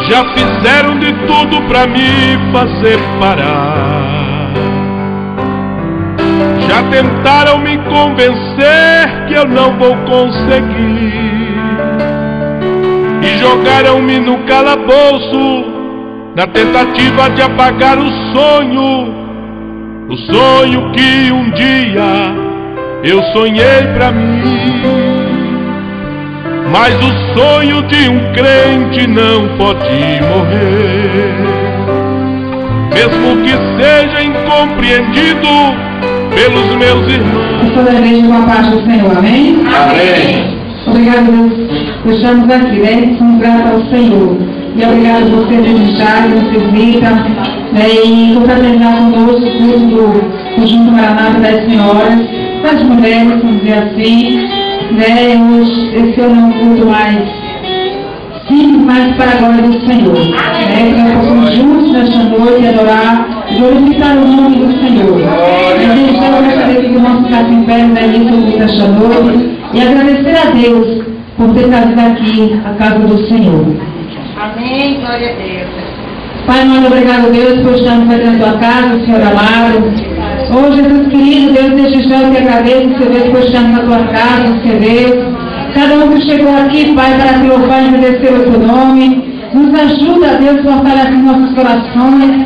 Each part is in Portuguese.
Já fizeram de tudo pra me fazer parar. Já tentaram me convencer que eu não vou conseguir. E jogaram-me no calabouço na tentativa de apagar o sonho que um dia eu sonhei pra mim. Mas o sonho de um crente não pode morrer, mesmo que seja incompreendido pelos meus irmãos. Toda a igreja com a paz do Senhor, amém? Amém. Obrigado, Deus. Estamos aqui, né? Somos gratos ao Senhor. E obrigado a você, Ministério, nos visita, né? E confraternizar conosco o culto do Conjunto Maranata das Senhoras, das mulheres, vamos dizer assim, né? Esse ano é um culto mais simples, mais para a glória do Senhor, né? Que nós possamos juntos nesta noite adorar e glorificar o nome do Senhor. A gente gostaria que o irmão ficasse em pé no início do culto desta noite e agradecer a Deus por ter trazido aqui a casa do Senhor. Amém, glória a Deus. Pai, muito obrigado, Deus, por estarmos aqui na tua casa, Senhor amado. Oh, Jesus querido, Deus, desde já eu te agradeço, Senhor Deus, por estarmos na tua casa, Senhor Deus. Cada um que chegou aqui, Pai, para te louvar e agradecer o teu nome. Nos ajuda, Deus, a fortalecer nossos corações.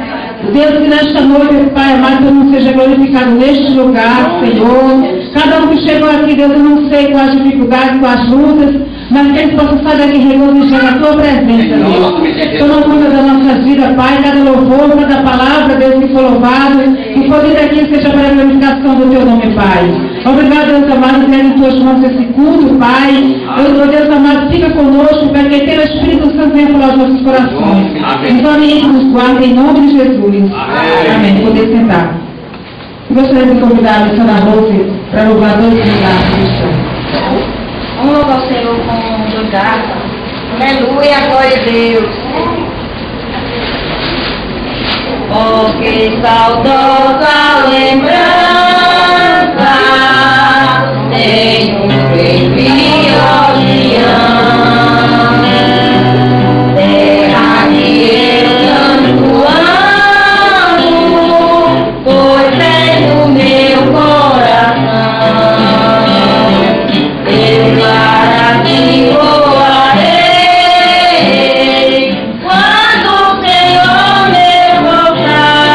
Deus, que nesta noite, Pai amado, teu nome seja glorificado neste lugar, Senhor. Cada um que chegou aqui, Deus, eu não sei quais dificuldades, quais lutas, mas que eles possam sair daqui regozijando a tua presença, Deus. Toma conta da nossa vida, Pai, cada louvor, cada palavra, Deus, que for louvado, que poder daqui seja para a glorificação do teu nome, Pai. Obrigado, Deus amado, por em tuas mãos esse culto, Pai. Deus amado, fica conosco, Pai, que teu Espírito Santo venha falar aos nossos corações. Nos oriente, nos guarde, em nome de Jesus. Amém. Poder sentar. Gostaria de convidar a missionária Rose para louvar dois lugares. Vamos louvar o Senhor com dois garfos. Aleluia, glória a Deus. Oh, que saudosa lembrança, tem um baby terra que eu tanto amo, pois é no meu coração. Declara que voarei quando o Senhor me voltar.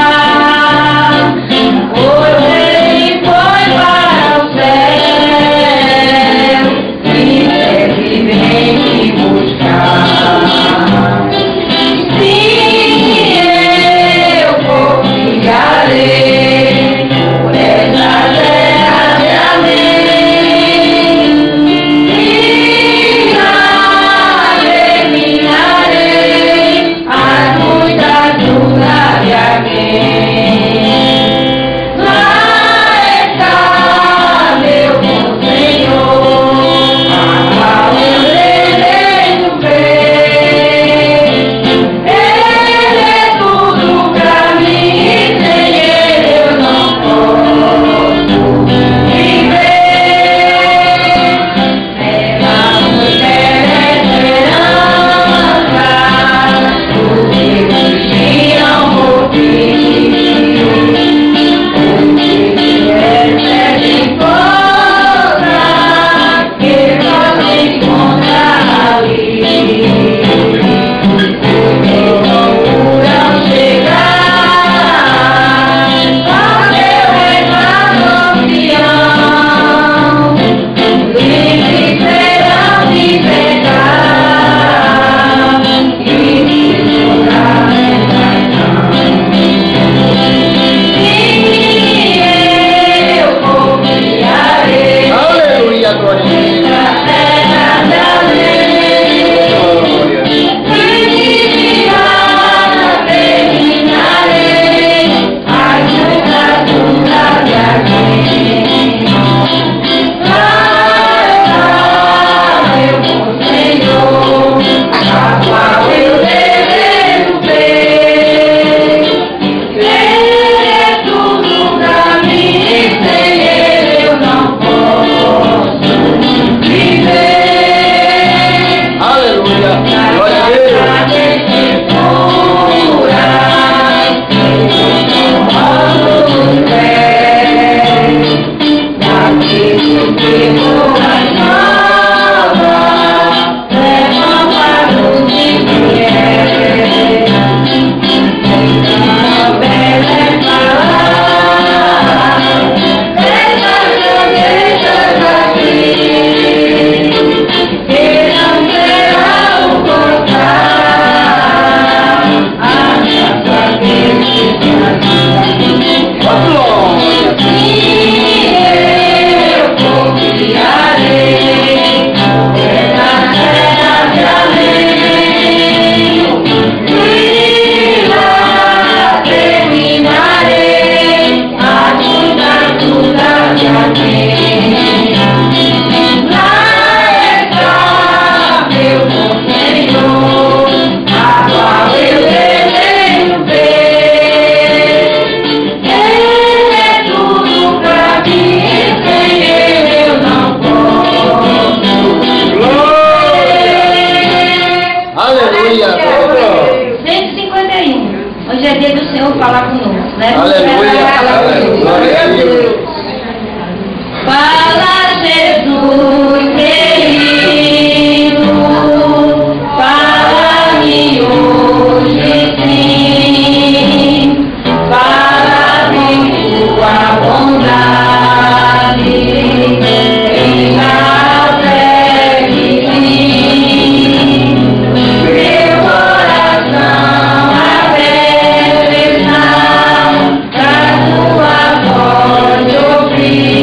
Aleluia. 151. Hoje é dia do Senhor falar conosco, né? Aleluia. Glória a Deus. Fala, Jesus querido, fala-me hoje sim, fala-me tua bondade, enaltece mim, meu coração aberto está, pra tua voz ouvir.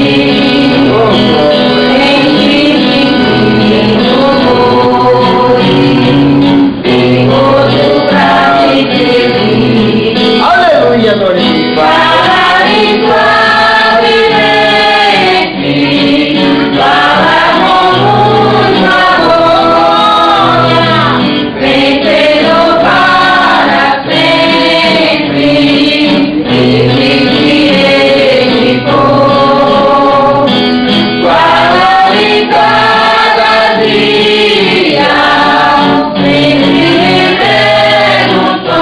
Aleluia, glorifica. Fala e suavemente, fala com muita glória, vencedor para sempre, e ele for. Fala-me cada dia, sempre no tom.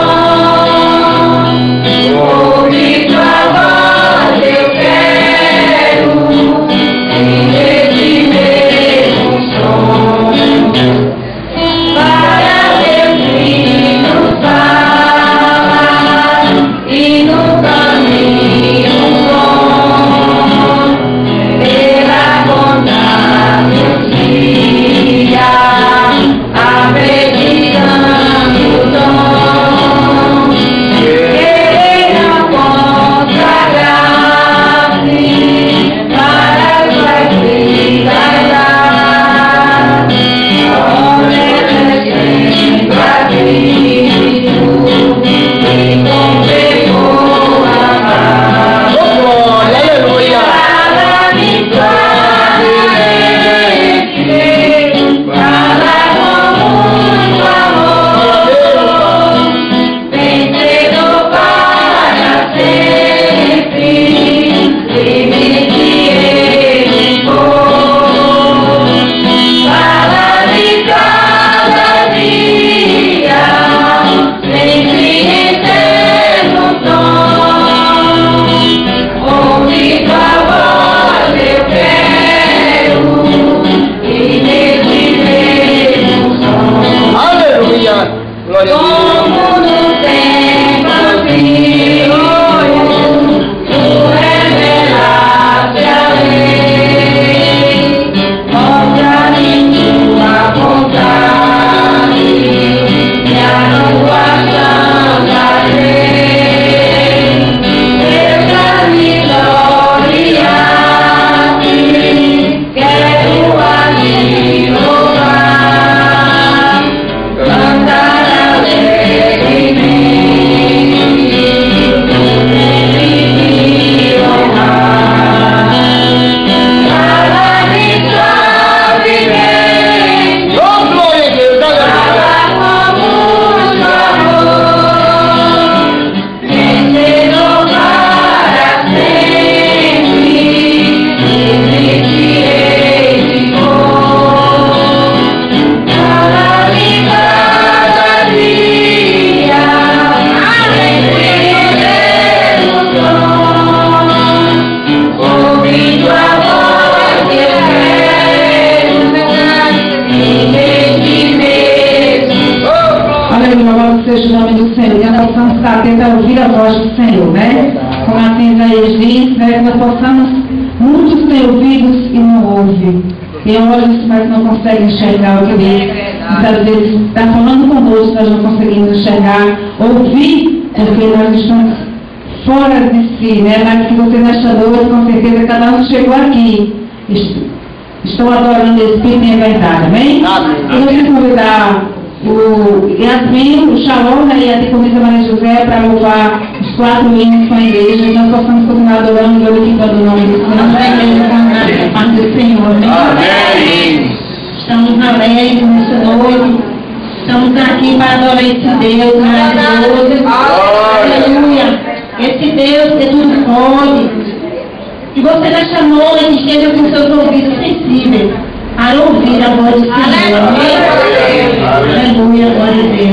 Ouve tua voz, eu quero, nesse mesmo som. Para meus filhos fala, e no caminho bom, pela bondade nos guia, abreviando o dom. Queira consagrar-se para as vidas dar, obedecendo a Cristo e com fervor amar. Oh, glória, aleluia. Fala-me suavemente, fala com muito amor, vencedor para sempre, limite ele for. Fala-me cada dia, sempre em terno tom. Ouve tua voz, eu quero, e nesse mesmo som. Aleluia. Glória a Deus. Como no tempo antigo, tu revelaste a lei, mostra-me tua vontade, e a tua santa lei. Deixa-me gloriar-te, quero a ti louvar, cantar alegremente, sempre te honrar. Fala-me suavemente, Oh, glória a Deus. fala com muito amor, vencedor para sempre, limite ele for. Fala-me cada dia, sempre no tom. Ouve tua voz, eu quero, e nesse mesmo. Aleluia, louvado seja o nome do Senhor. Que nós possamos estar atentos a ouvir a voz do Senhor, né? Como assim Isaías diz, né? Que nós possamos, muitos têm ouvidos e não ouvem. Tem olhos, mas não conseguem enxergar o que Deus muitas vezes está falando conosco, nós não conseguimos enxergar, ouvir, porque nós estamos fora de si, né? Mas que você nesta noite, com certeza, cada um chegou aqui. Estou adorando o Espírito em verdade, amém? Amém. Eu vou convidar o Yasmin, o Shalom, né, e a Diaconisa Maria José para louvar os 4 hinos com a igreja, e nós possamos continuar adorando e glorificando o nome do Senhor. Vamos à igreja com a paz do Senhor, amém? Amém. Estamos alegres nessa noite. Estamos aqui para adorar esse Deus maravilhoso. Aleluia. Esse Deus que tudo pode. Que você nesta noite esteja com seus ouvidos sensíveis para ouvir a voz do Senhor. Aleluia, glória a Deus.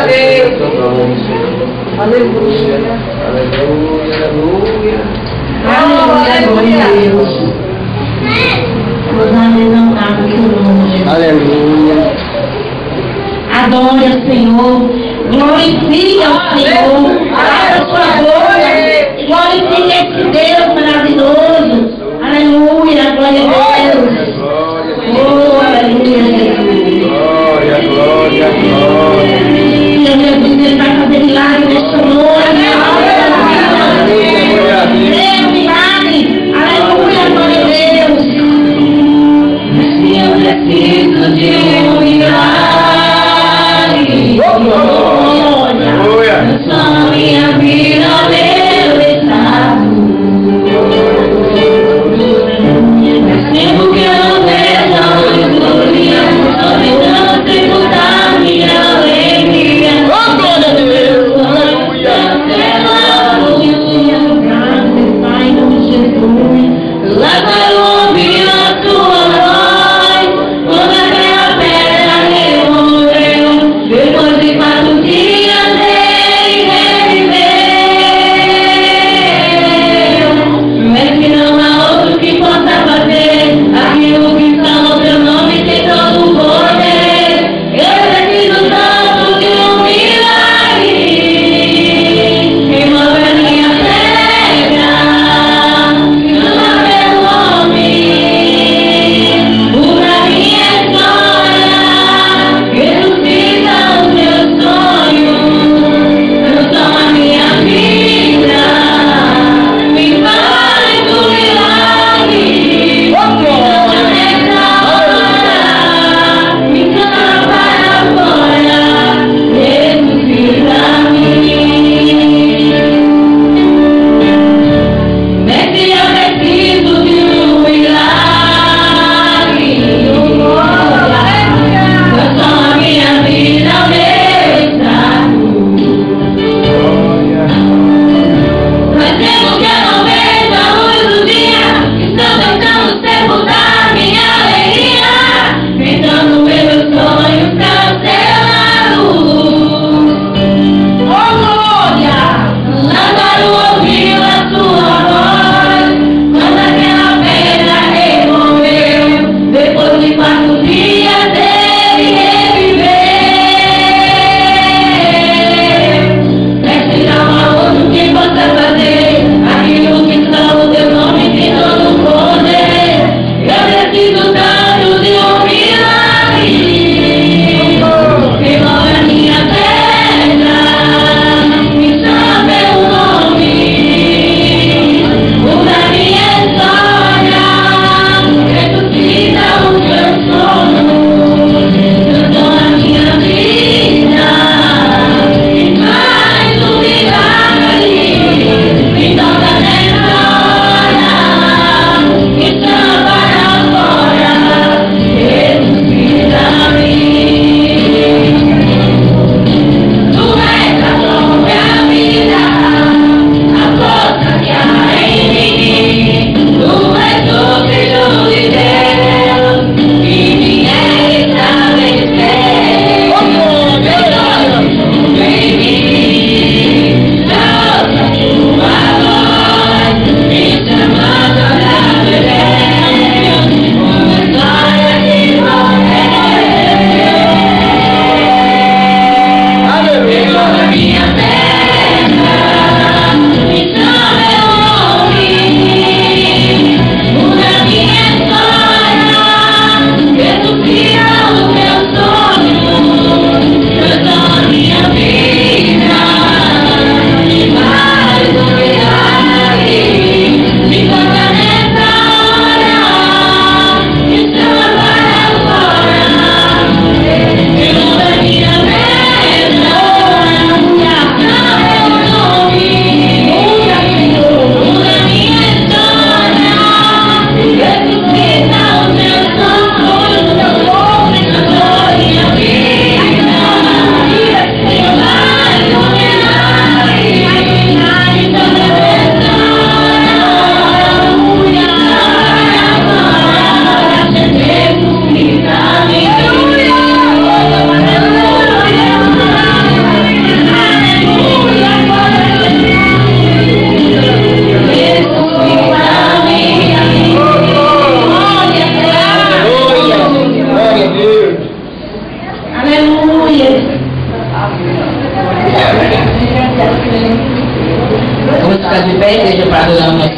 Deus. Aleluia. Aleluia. Aleluia, glória a Deus. Vamos exaltar o seu nome. Aleluia. Adore o Senhor. Glorifique ao Senhor. Abra sua boca. Glorifique esse Deus maravilhoso. Aleluia, glória a Deus. Oh, aleluia, Jesus. Glória, glória, glória. Meu Deus, Ele vai fazer milagre nesta noite. Deus, milagre. Aleluia, glória a Deus. Eu preciso de um milagre. Aleluia. Só minha vida, meu estado. Tempo que eu não vejo, aleluia. Solidão, tempo da minha alegria. Glória a Deus. Aleluia. Aleluia.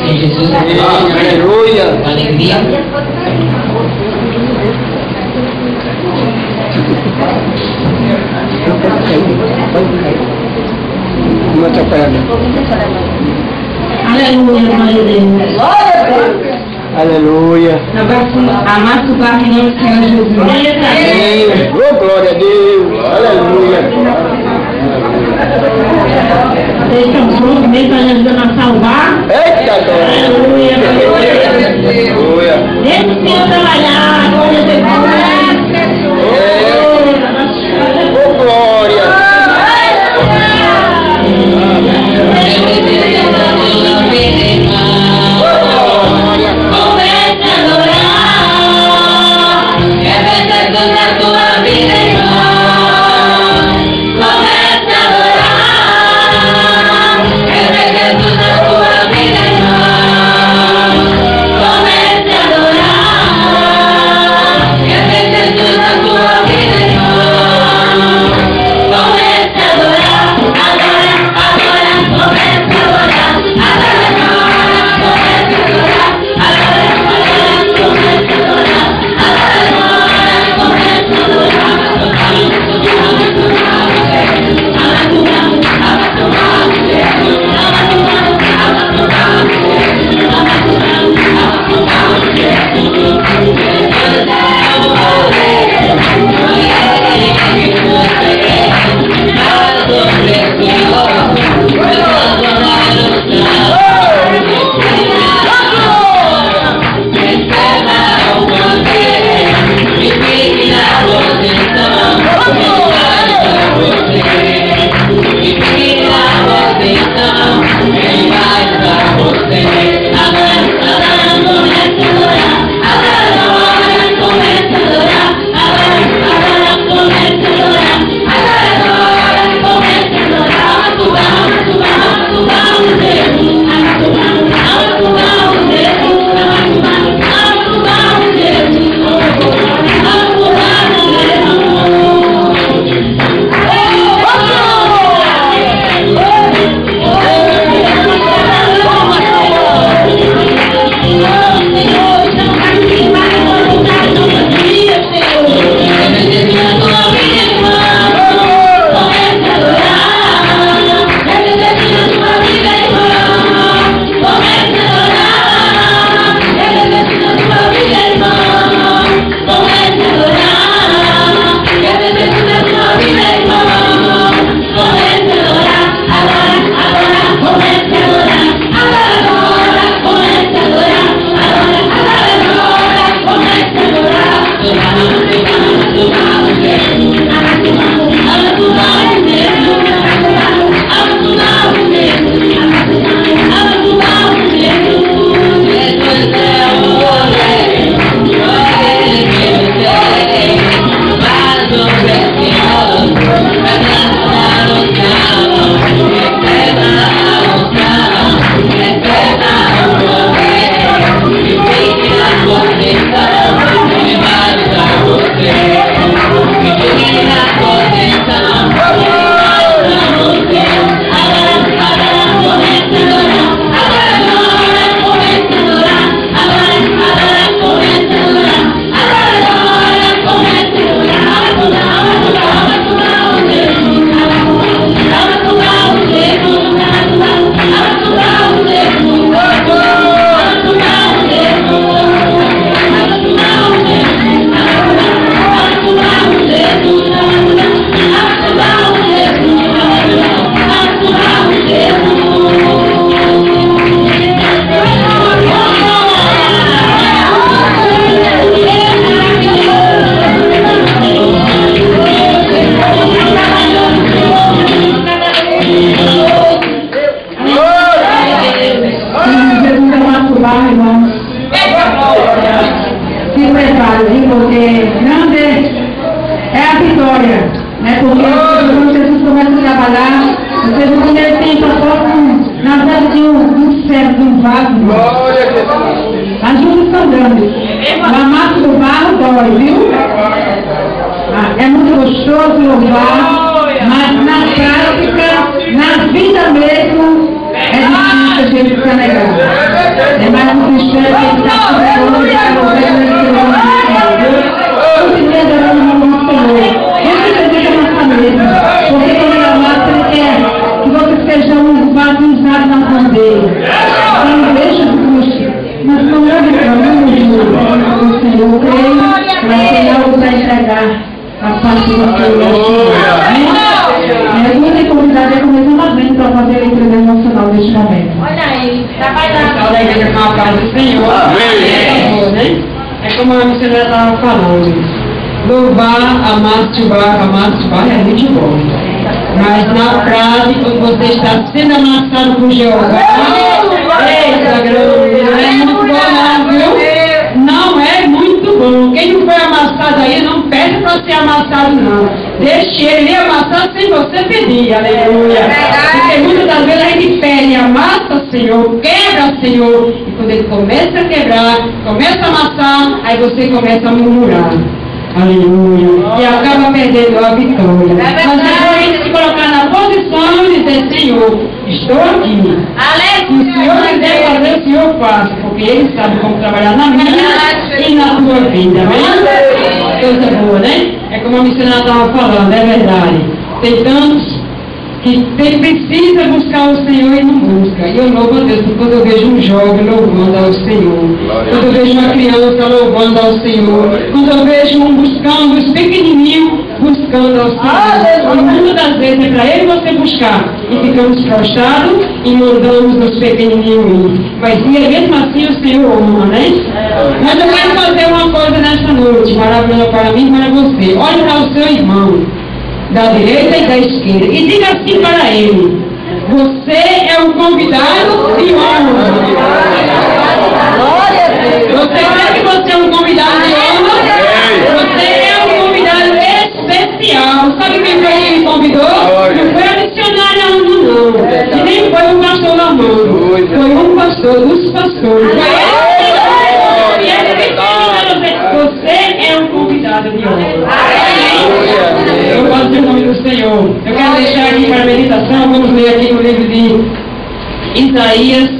em Jesus. Aleluia. Alegria. Não te apoiando. Aleluia, glória a Deus. Aleluia. Amasse o barro em nome do Senhor Jesus. Amém. Oh, glória a Deus. Aleluia. Vocês estão prontos mesmo para ajudar a salvar? Eita, Aleluia, aleluia. deixa o Senhor trabalhar, glória a Deus. Oh, glória. É muito gostoso louvar, mas na prática, na vida mesmo, é difícil a gente ficar negado. Eu vou ter convidado a começar lá dentro para fazer a leitura devocional neste momento. Olha aí, trabalhando. Da igreja com a paz do Senhor. Amém. É como a missionária estava falando. Louvar, amar é muito bom. Mas na frase, quando você está sendo amassado por Jeová, eita, grande, não é muito bom não, viu? Não é muito bom. Quem não foi amassado aí, não pede para ser amassado não. Deixe ele amassar sem você pedir, aleluia. Porque muitas das vezes a gente pede, amassa, Senhor, quebra, Senhor. E quando ele começa a quebrar, começa a amassar, aí você começa a murmurar. Aleluia. E acaba perdendo a vitória. Mas depois de colocar na posição e dizer, Senhor, estou aqui. Se o Senhor quiser fazer, o Senhor faça. Porque Ele sabe como trabalhar na minha e na tua vida. Amém? Coisa boa, né? É como a missionária estava falando, é verdade. Tem tantos que precisa buscar o Senhor e não busca. E eu louvo a Deus, porque quando eu vejo um jovem louvando ao Senhor, quando eu vejo uma criança louvando ao Senhor, quando eu vejo um buscando, os pequenininhos buscando ao Senhor. E muitas das vezes é para ele você buscar. E ficamos prostrados e mandamos os pequenininhos ir. Mas mesmo assim o Senhor honra, né? Mas eu quero fazer uma coisa nesta noite, maravilhosa para mim e para você. Olhe para o seu irmão, da direita e da esquerda, e diga assim para ele: você é um convidado de honra. Você crê que você é um convidado de honra? Você é um convidado especial. Sabe quem foi que me convidou? Não foi a missionária não. E nem foi um pastor na mão. Foi um pastor dos pastores. Você é um convidado de honra. Eu gosto do nome do Senhor. Eu quero deixar aqui para a meditação. Vamos ler aqui no livro de Isaías.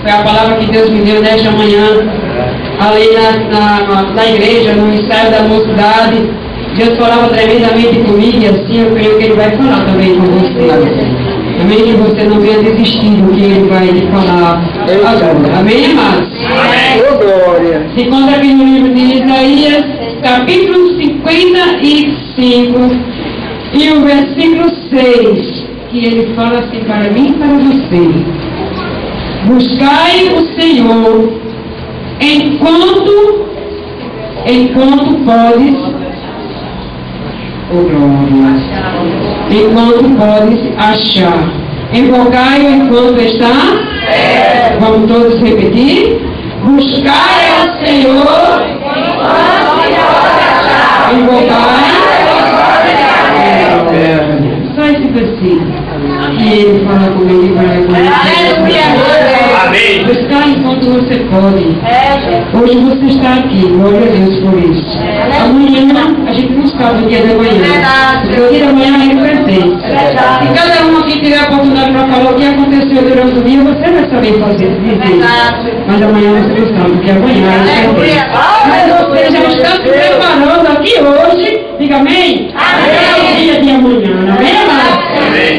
Foi a palavra que Deus me deu nesta manhã. Ali na igreja, no ensaio da mocidade. Deus falava tremendamente comigo e assim eu creio que Ele vai falar também com você. Amém? Que você não venha desistir do que Ele vai lhe falar agora. Amém, amados? Amém. Glória. Se encontra aqui no livro de Isaías, capítulo 55, e o versículo 6, que ele fala assim para mim e para você: buscai o Senhor enquanto podes, enquanto podes achar. Invocai-o enquanto está. Vamos todos repetir: buscai ao Senhor enquanto invocai. Só esse versículo. E ele fala comigo e vai acontecer. Amém. Buscar enquanto você pode. Hoje você está aqui, glória a Deus por isso. Amanhã a gente não sabe o dia da manhã. Porque o dia da manhã é presente. Se cada um aqui tiver a oportunidade para falar o que aconteceu durante o dia, você vai saber fazer. Mas amanhã você não sabe, porque amanhã é presente. Mas você já está se preparando aqui hoje. Diga amém? É o dia de amanhã, amém, amado? Amém.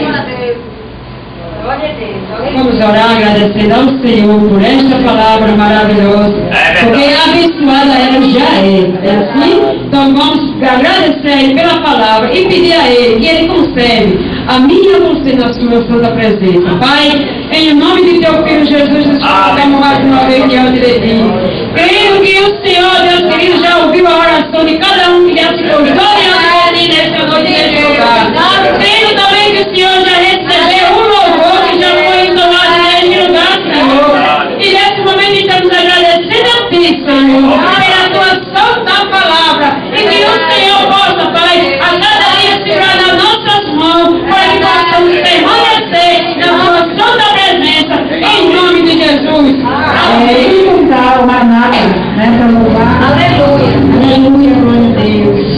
Vamos orar agradecendo ao Senhor por esta palavra maravilhosa. Porque abençoada ela já é. É assim? Então vamos agradecer a Ele pela palavra e pedir a Ele que Ele concede a mim e a você na sua santa presença. Pai, em nome de teu Filho Jesus, nós colocamos mais uma vez diante de ti. Creio que o Senhor, Deus querido, já ouviu a oração de cada um que já se postou diante de ti nesta noite neste lugar. Creio também que o Senhor já recebeu um louvor que já foi entoado neste lugar, Senhor. E nesse momento estamos agradecendo a ti, Senhor, pela tua santa palavra. E que o Senhor possa, Pai, a cada dia segurar nas nossas mãos, para que possamos permanecer na tua santa presença, em nome de Jesus. Amém. Não dá mais nada, né, para louvar. Aleluia. Aleluia, glória a Deus.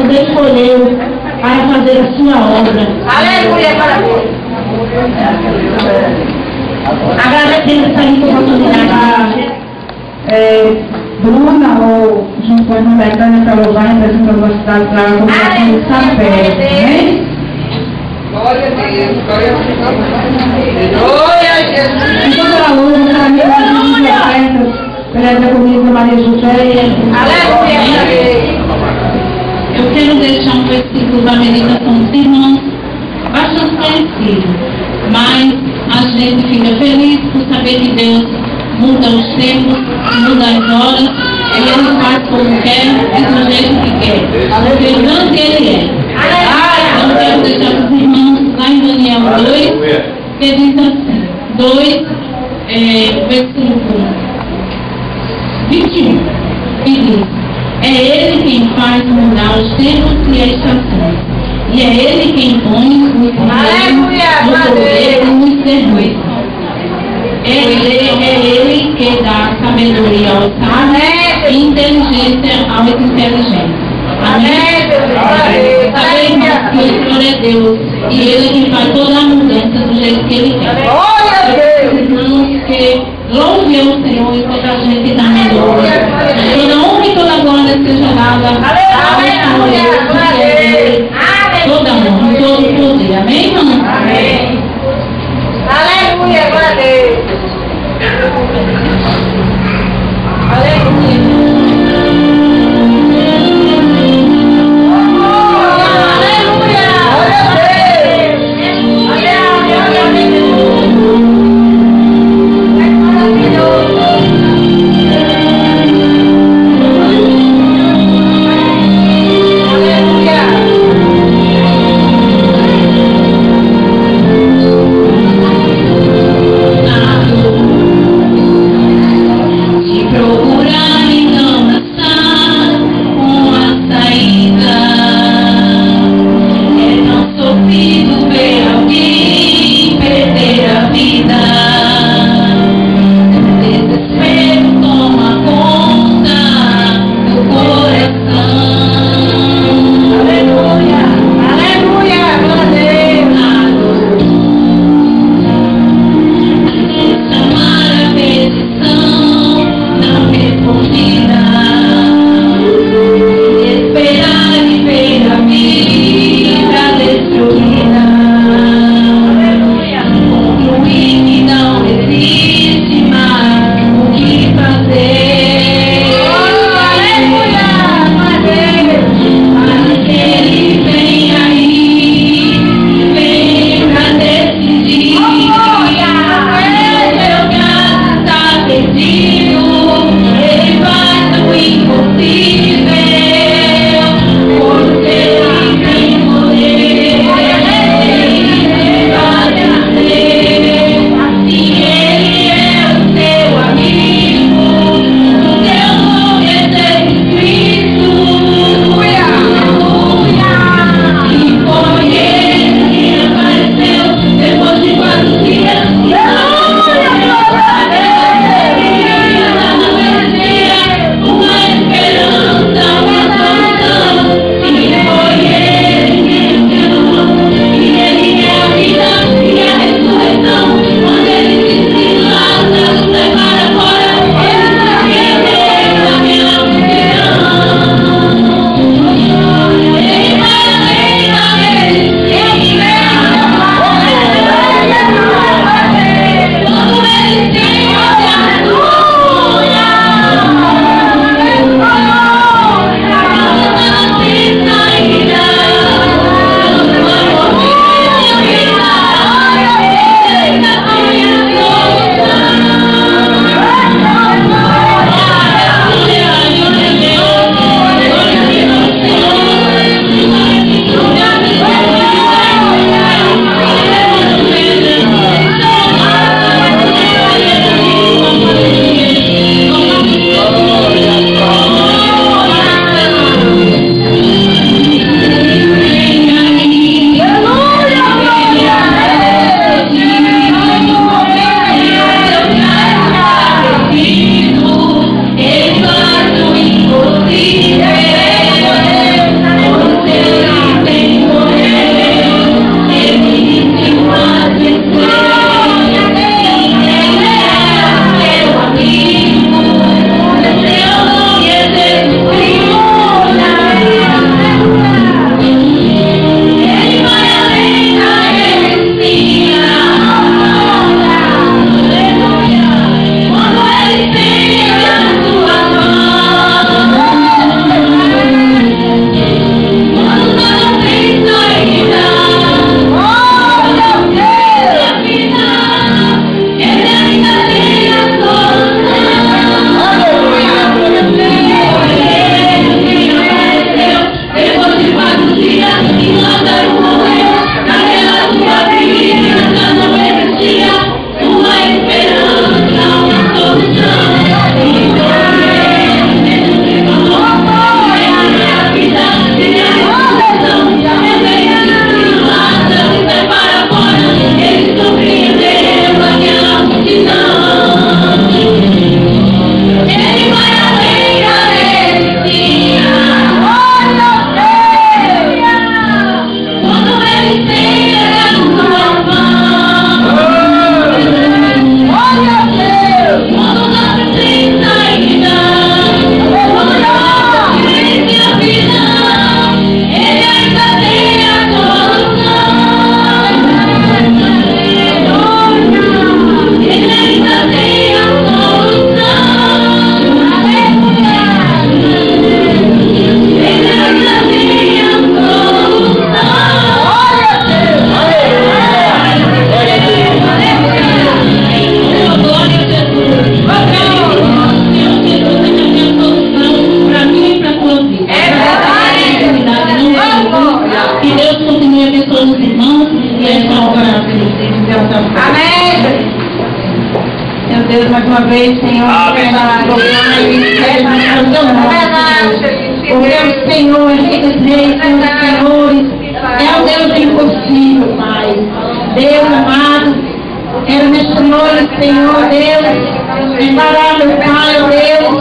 nos escolheu para fazer a sua obra. Aleluia, parabéns. Agradecendo essa oportunidade. Bruna, ou junto com a irmã Betânia, está louvando, apresentando a cidade para a comunidade de Sapé. Amém? Glória a Deus, glória a Deus. Glória a Jesus. Enquanto ela louva, ela também vai as ofertas pela comunidade de Maria José. Aleluia. Eu quero deixar um versículo da meditação dos irmãos, bastante conhecido, mas a gente fica feliz por saber que Deus muda os tempos, muda as horas, e Ele faz como quer e do jeito que quer, porque grande Ele é. Então quero deixar para os irmãos lá em Daniel 2, que diz assim, 2, versículo 21, que diz: é Ele quem faz mudar os tempos e as estações, e é Ele quem põe os primeiros no poder e nos serviços. É Ele que dá sabedoria aos sábios e inteligência aos inteligentes. Amém? Sabemos que o Senhor é Deus e Ele que faz toda a mudança do jeito que Ele quer. Precisamos que louve ao Senhor e toda a gente da melhora. Toda honra e toda glória seja dada ao Senhor, porque é dele toda honra, todo poder. Amém, irmão? Amém. Aleluia, glória a Deus. Aleluia. vez, Senhor, porque o Senhor é Rei dos Reis, Senhor dos Senhores, é o Deus do impossível, Pai. Deus amado, quero nesta noite, Senhor, Deus, declarar, meu Pai, ó Deus,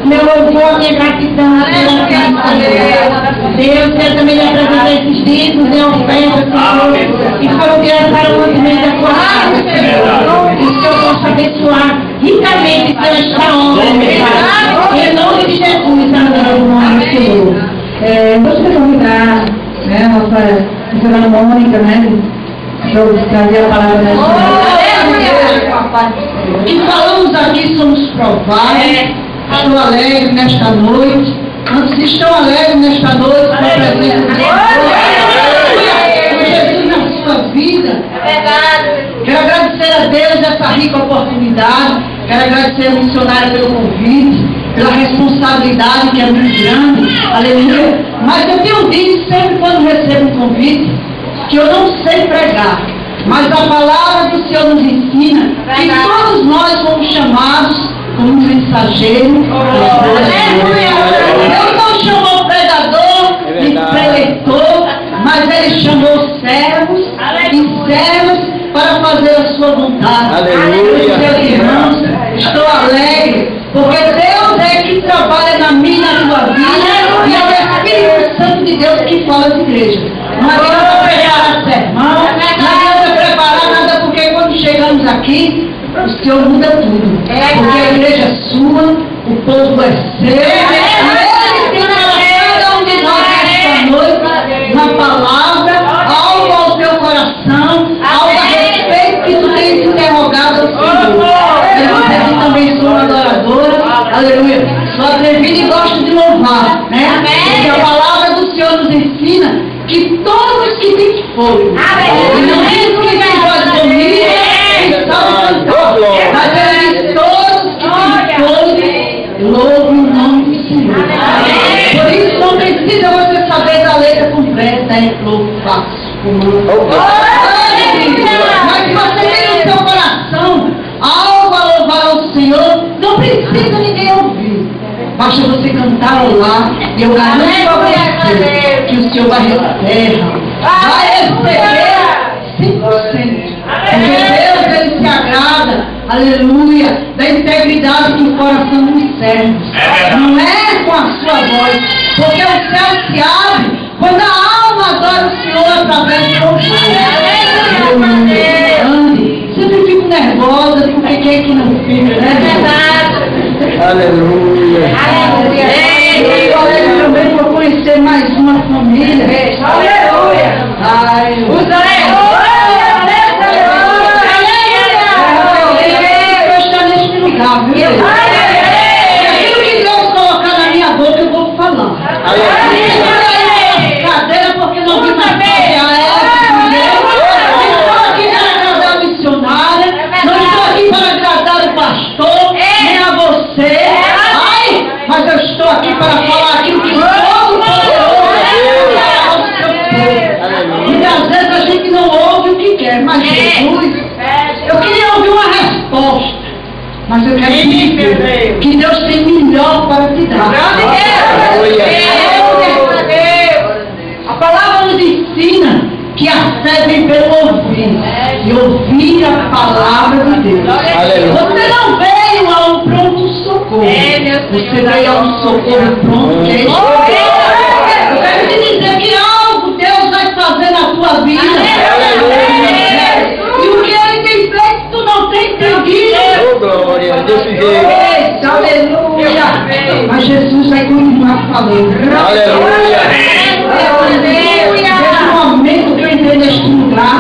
meu louvor, minha gratidão pela vida, Deus, quero também apresentar esses dízimos e ofertas, Senhor, e foram criados para o movimento da tua casa, Senhor, que o Senhor possa abençoar ricamente esta obra, Pai, em nome de Jesus, amém, Senhor. Gostaria de convidar, né, nossa senhora Mônica, né, para trazer a palavra da senhora. E falamos aqui, somos provados. Estou alegre nesta noite. Antes estou alegre nesta noite com a presença de Jesus na sua vida. Quero agradecer a Deus essa rica oportunidade. Quero agradecer ao missionário pelo convite, pela responsabilidade que é muito grande. Aleluia. Mas eu tenho dito sempre quando recebo um convite que eu não sei pregar. Mas a palavra do Senhor nos ensina que todos nós fomos chamados como mensageiro. Deus não chamou pregador e preletor, mas Ele chamou servos e servas para fazer a sua vontade. Aleluia. Meus irmãos, estou alegre, porque Deus é que trabalha na minha e na tua vida, e é o Espírito Santo de Deus que fala às igrejas. Não adianta preparar sermão, não adianta preparar nada, porque quando chegamos aqui, o Senhor muda tudo. Porque a igreja é sua, o povo é seu, e Ele tem para cada um de nós esta noite, na palavra, algo ao teu coração, algo a respeito que tu tens interrogado ao Senhor. Eu também sou uma adoradora, aleluia. Sou atrevida e gosto de louvar, né? Porque a palavra do Senhor nos ensina que todos que têm fogo, e não diz que tem voz bonita, mas ele diz todos que têm fogo, louve o nome do Senhor. Por isso não precisa você saber da letra completa, é louvar. Mas se você tem no seu coração algo a louvar ao Senhor, não precisa ninguém ouvir. Basta você cantar ao lar, e eu garanto a você que o Senhor vai receber 100%. Porque Deus, Ele se agrada, aleluia, da integridade do coração dos servos. Não é com a sua voz, porque o céu se abre quando a alma adora o Senhor através do louvor. Sempre fico nervosa, porque quem que não fica, né? Aleluia. Eu também vou conhecer mais uma família. Aleluia. Eu estou neste lugar, viu? Aquilo que Deus colocar na minha boca, eu vou falar. Cadeira, porque não vi mais estou aqui para agradar a missionária, não estou aqui para agradar o pastor, nem a você. Mas eu estou aqui para falar aquilo que todo poderoso ao seu povo. Muitas vezes a gente não ouve o que quer, mas Jesus, eu queria ouvir uma resposta, mas eu quero dizer que Deus tem melhor para te dar. A palavra nos ensina que a fé vem pelo ouvir, e ouvir a palavra de Deus. Você não veio a um pronto socorro, você veio a um socorro pronto, que é eu quero te dizer que algo Deus vai fazer na tua vida, e o que Ele tem feito tu não tem entendido. Oh, glória, desse jeito. Aleluia. Mas Jesus vai continuar falando. Aleluia. Desde o momento que eu entrei neste lugar,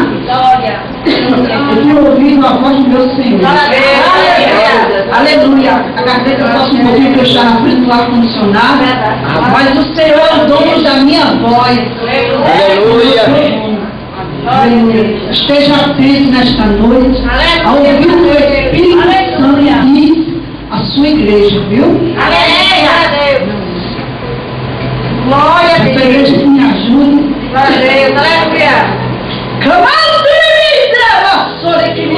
eu tenho ouvido a voz do meu Senhor. Aleluia. A garganta posso um pouquinho que eu estou na frente do ar-condicionado, mas o Senhor é o dono da minha voz. Aleluia. Aleluia. Esteja atento nesta noite a ouvir o Espírito Santo diz a sua igreja, viu? Glória a Deus. Essa igreja que me ajude. Clamando de mim, vassoura que me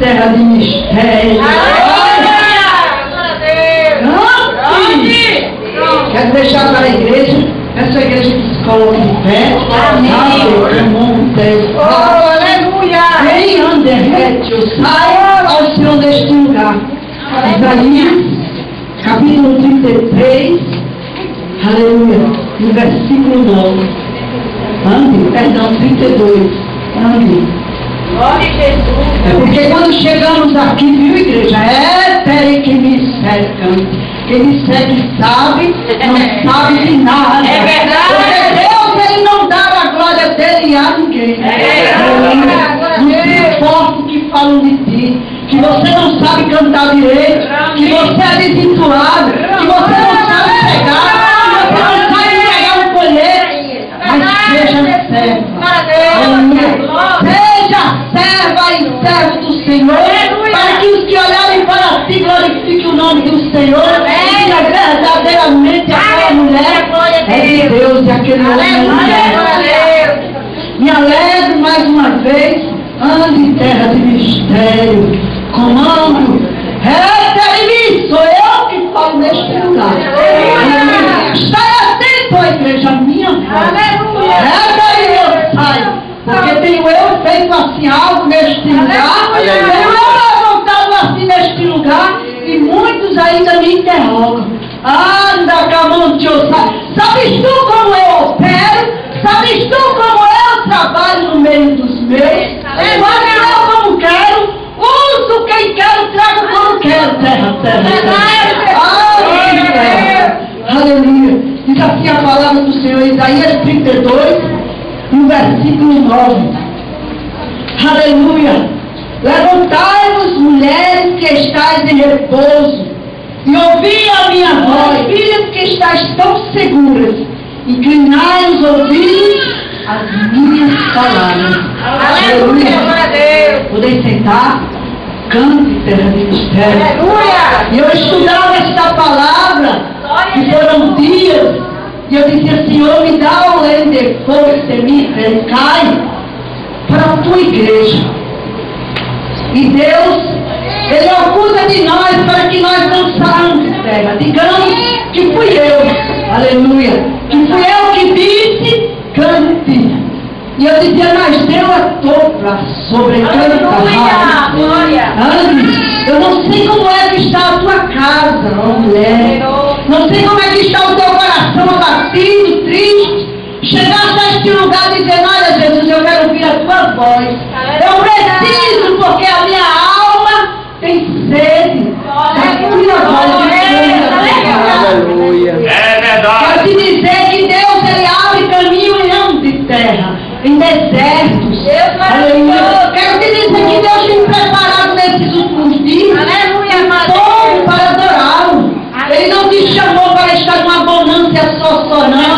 terra de mistério. Quero deixar para a igreja, essa igreja que se coloca de pé. Aleluia! Quem anda retio, sai ao Senhor deste lugar. Isaías, capítulo 33, aleluia, no versículo 9. Ande, perdão, 32. Ande. Glória a Jesus. É porque quando chegamos aqui, viu, igreja? Peraí, quem me segue, quem me segue sabe, não sabe de nada. É verdade. Porque Deus, Ele não dá a glória dele a ninguém. Não se importa o que falam de ti, que você não sabe cantar direito, que você é desentoado, que você não sabe pegar, que você não sabe pegar um colher, mas seja servo. Seja serva e servo do Senhor, para que os que olharem para ti glorifiquem o nome do Senhor, e diga verdadeiramente aquela mulher é de Deus e aquele homem é mulher. Me alegro mais uma vez, ando em terra de mistério, comando, mim, sou eu que falo neste lugar. Está atento à igreja, minha voz. Daí eu saio, porque tenho eu feito assim algo neste lugar, tenho eu levantado assim neste lugar, e muitos ainda me interrogam. Anda, Camontio, sabes tu como eu opero? Sabes tu como eu trabalho no meio dos meus? Faço eu como quero, uso quem quero, trago como quero, terra. Aleluia. Diz assim a palavra do Senhor, Isaías 32, no versículo 9. Aleluia. Levantai-vos, mulheres que estáis em repouso, e ouvi a minha voz, filhas que estáis tão seguras, inclinai os ouvidos às minhas palavras. Aleluia. Podem sentar, cante, terra de mistério. Aleluia. E eu estudava esta palavra, que foram dias, e eu dizia, Senhor, me dá o lei de força em mim, ele cai para a tua igreja. E Deus, Ele acusa de nós para que nós não saiamos de terra. Digamos que fui eu, aleluia, que fui eu que disse, cante. E eu dizia, mas deu a topla sobre canta. Ande, eu não sei como é que está a tua casa, ó mulher. Não sei como é que está o teu coração abatido, triste. Chegaste a este lugar dizendo, olha Jesus, eu quero ouvir a tua voz. Eu preciso, porque a minha alma tem sede da tua voz. Aleluia. É verdade. Quero te dizer que Deus, Ele abre caminho em não de terra, em desertos. Aleluia. Quero te dizer que Deus tem preparado nesses últimos dias povo para adorá-lo. Ele não te chamou para estar numa bonança só não.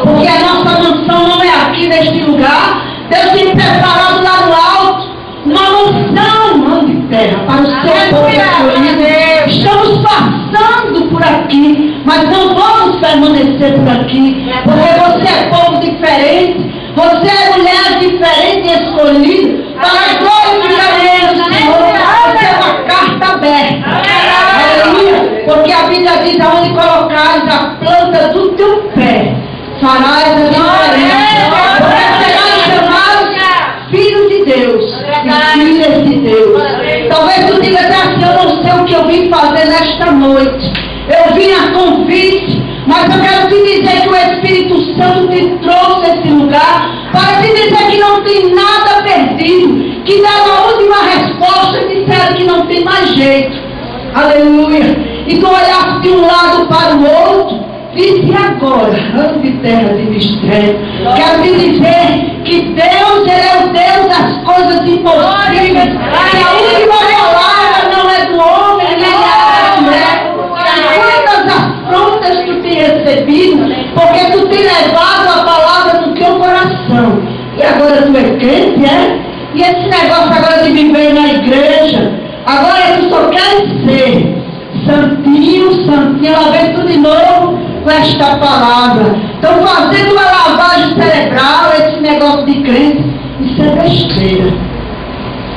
Porque a nossa mansão não é aqui neste lugar. Deus tem preparado lá no alto uma mansão, mão de terra, para o seu povo escolhido. Estamos passando por aqui, mas não vamos permanecer por aqui, porque você é povo diferente, você é mulher diferente e escolhida para glorificar o Senhor. Você é uma carta aberta. Aleluia. Porque a Bíblia diz, aonde colocares a planta do teu pé, farás a diferença. Você será chamado filho de Deus e filhas de Deus. Talvez tu diga assim, eu não sei o que eu vim fazer nesta noite. Eu vim a convite, mas eu quero te dizer que o Espírito Santo te trouxe a esse lugar para te dizer que não tem nada perdido, que deram a última resposta e disseram que não tem mais jeito. Aleluia. E tu olhaste de um lado para o outro, disse agora, ande terra de mistério. Quero te dizer que Deus, Ele é o Deus das coisas impossíveis. Que a última palavra não é do homem, nem é da mulher. Quantas afrontas tu tem recebido, porque tu tem levado a palavra no teu coração. E agora tu é crente, é? E esse negócio agora de viver na igreja, agora tu só quer ser santinho, lá vem tu de novo com esta palavra. Estão fazendo uma lavagem cerebral, esse negócio de crente. Isso é besteira.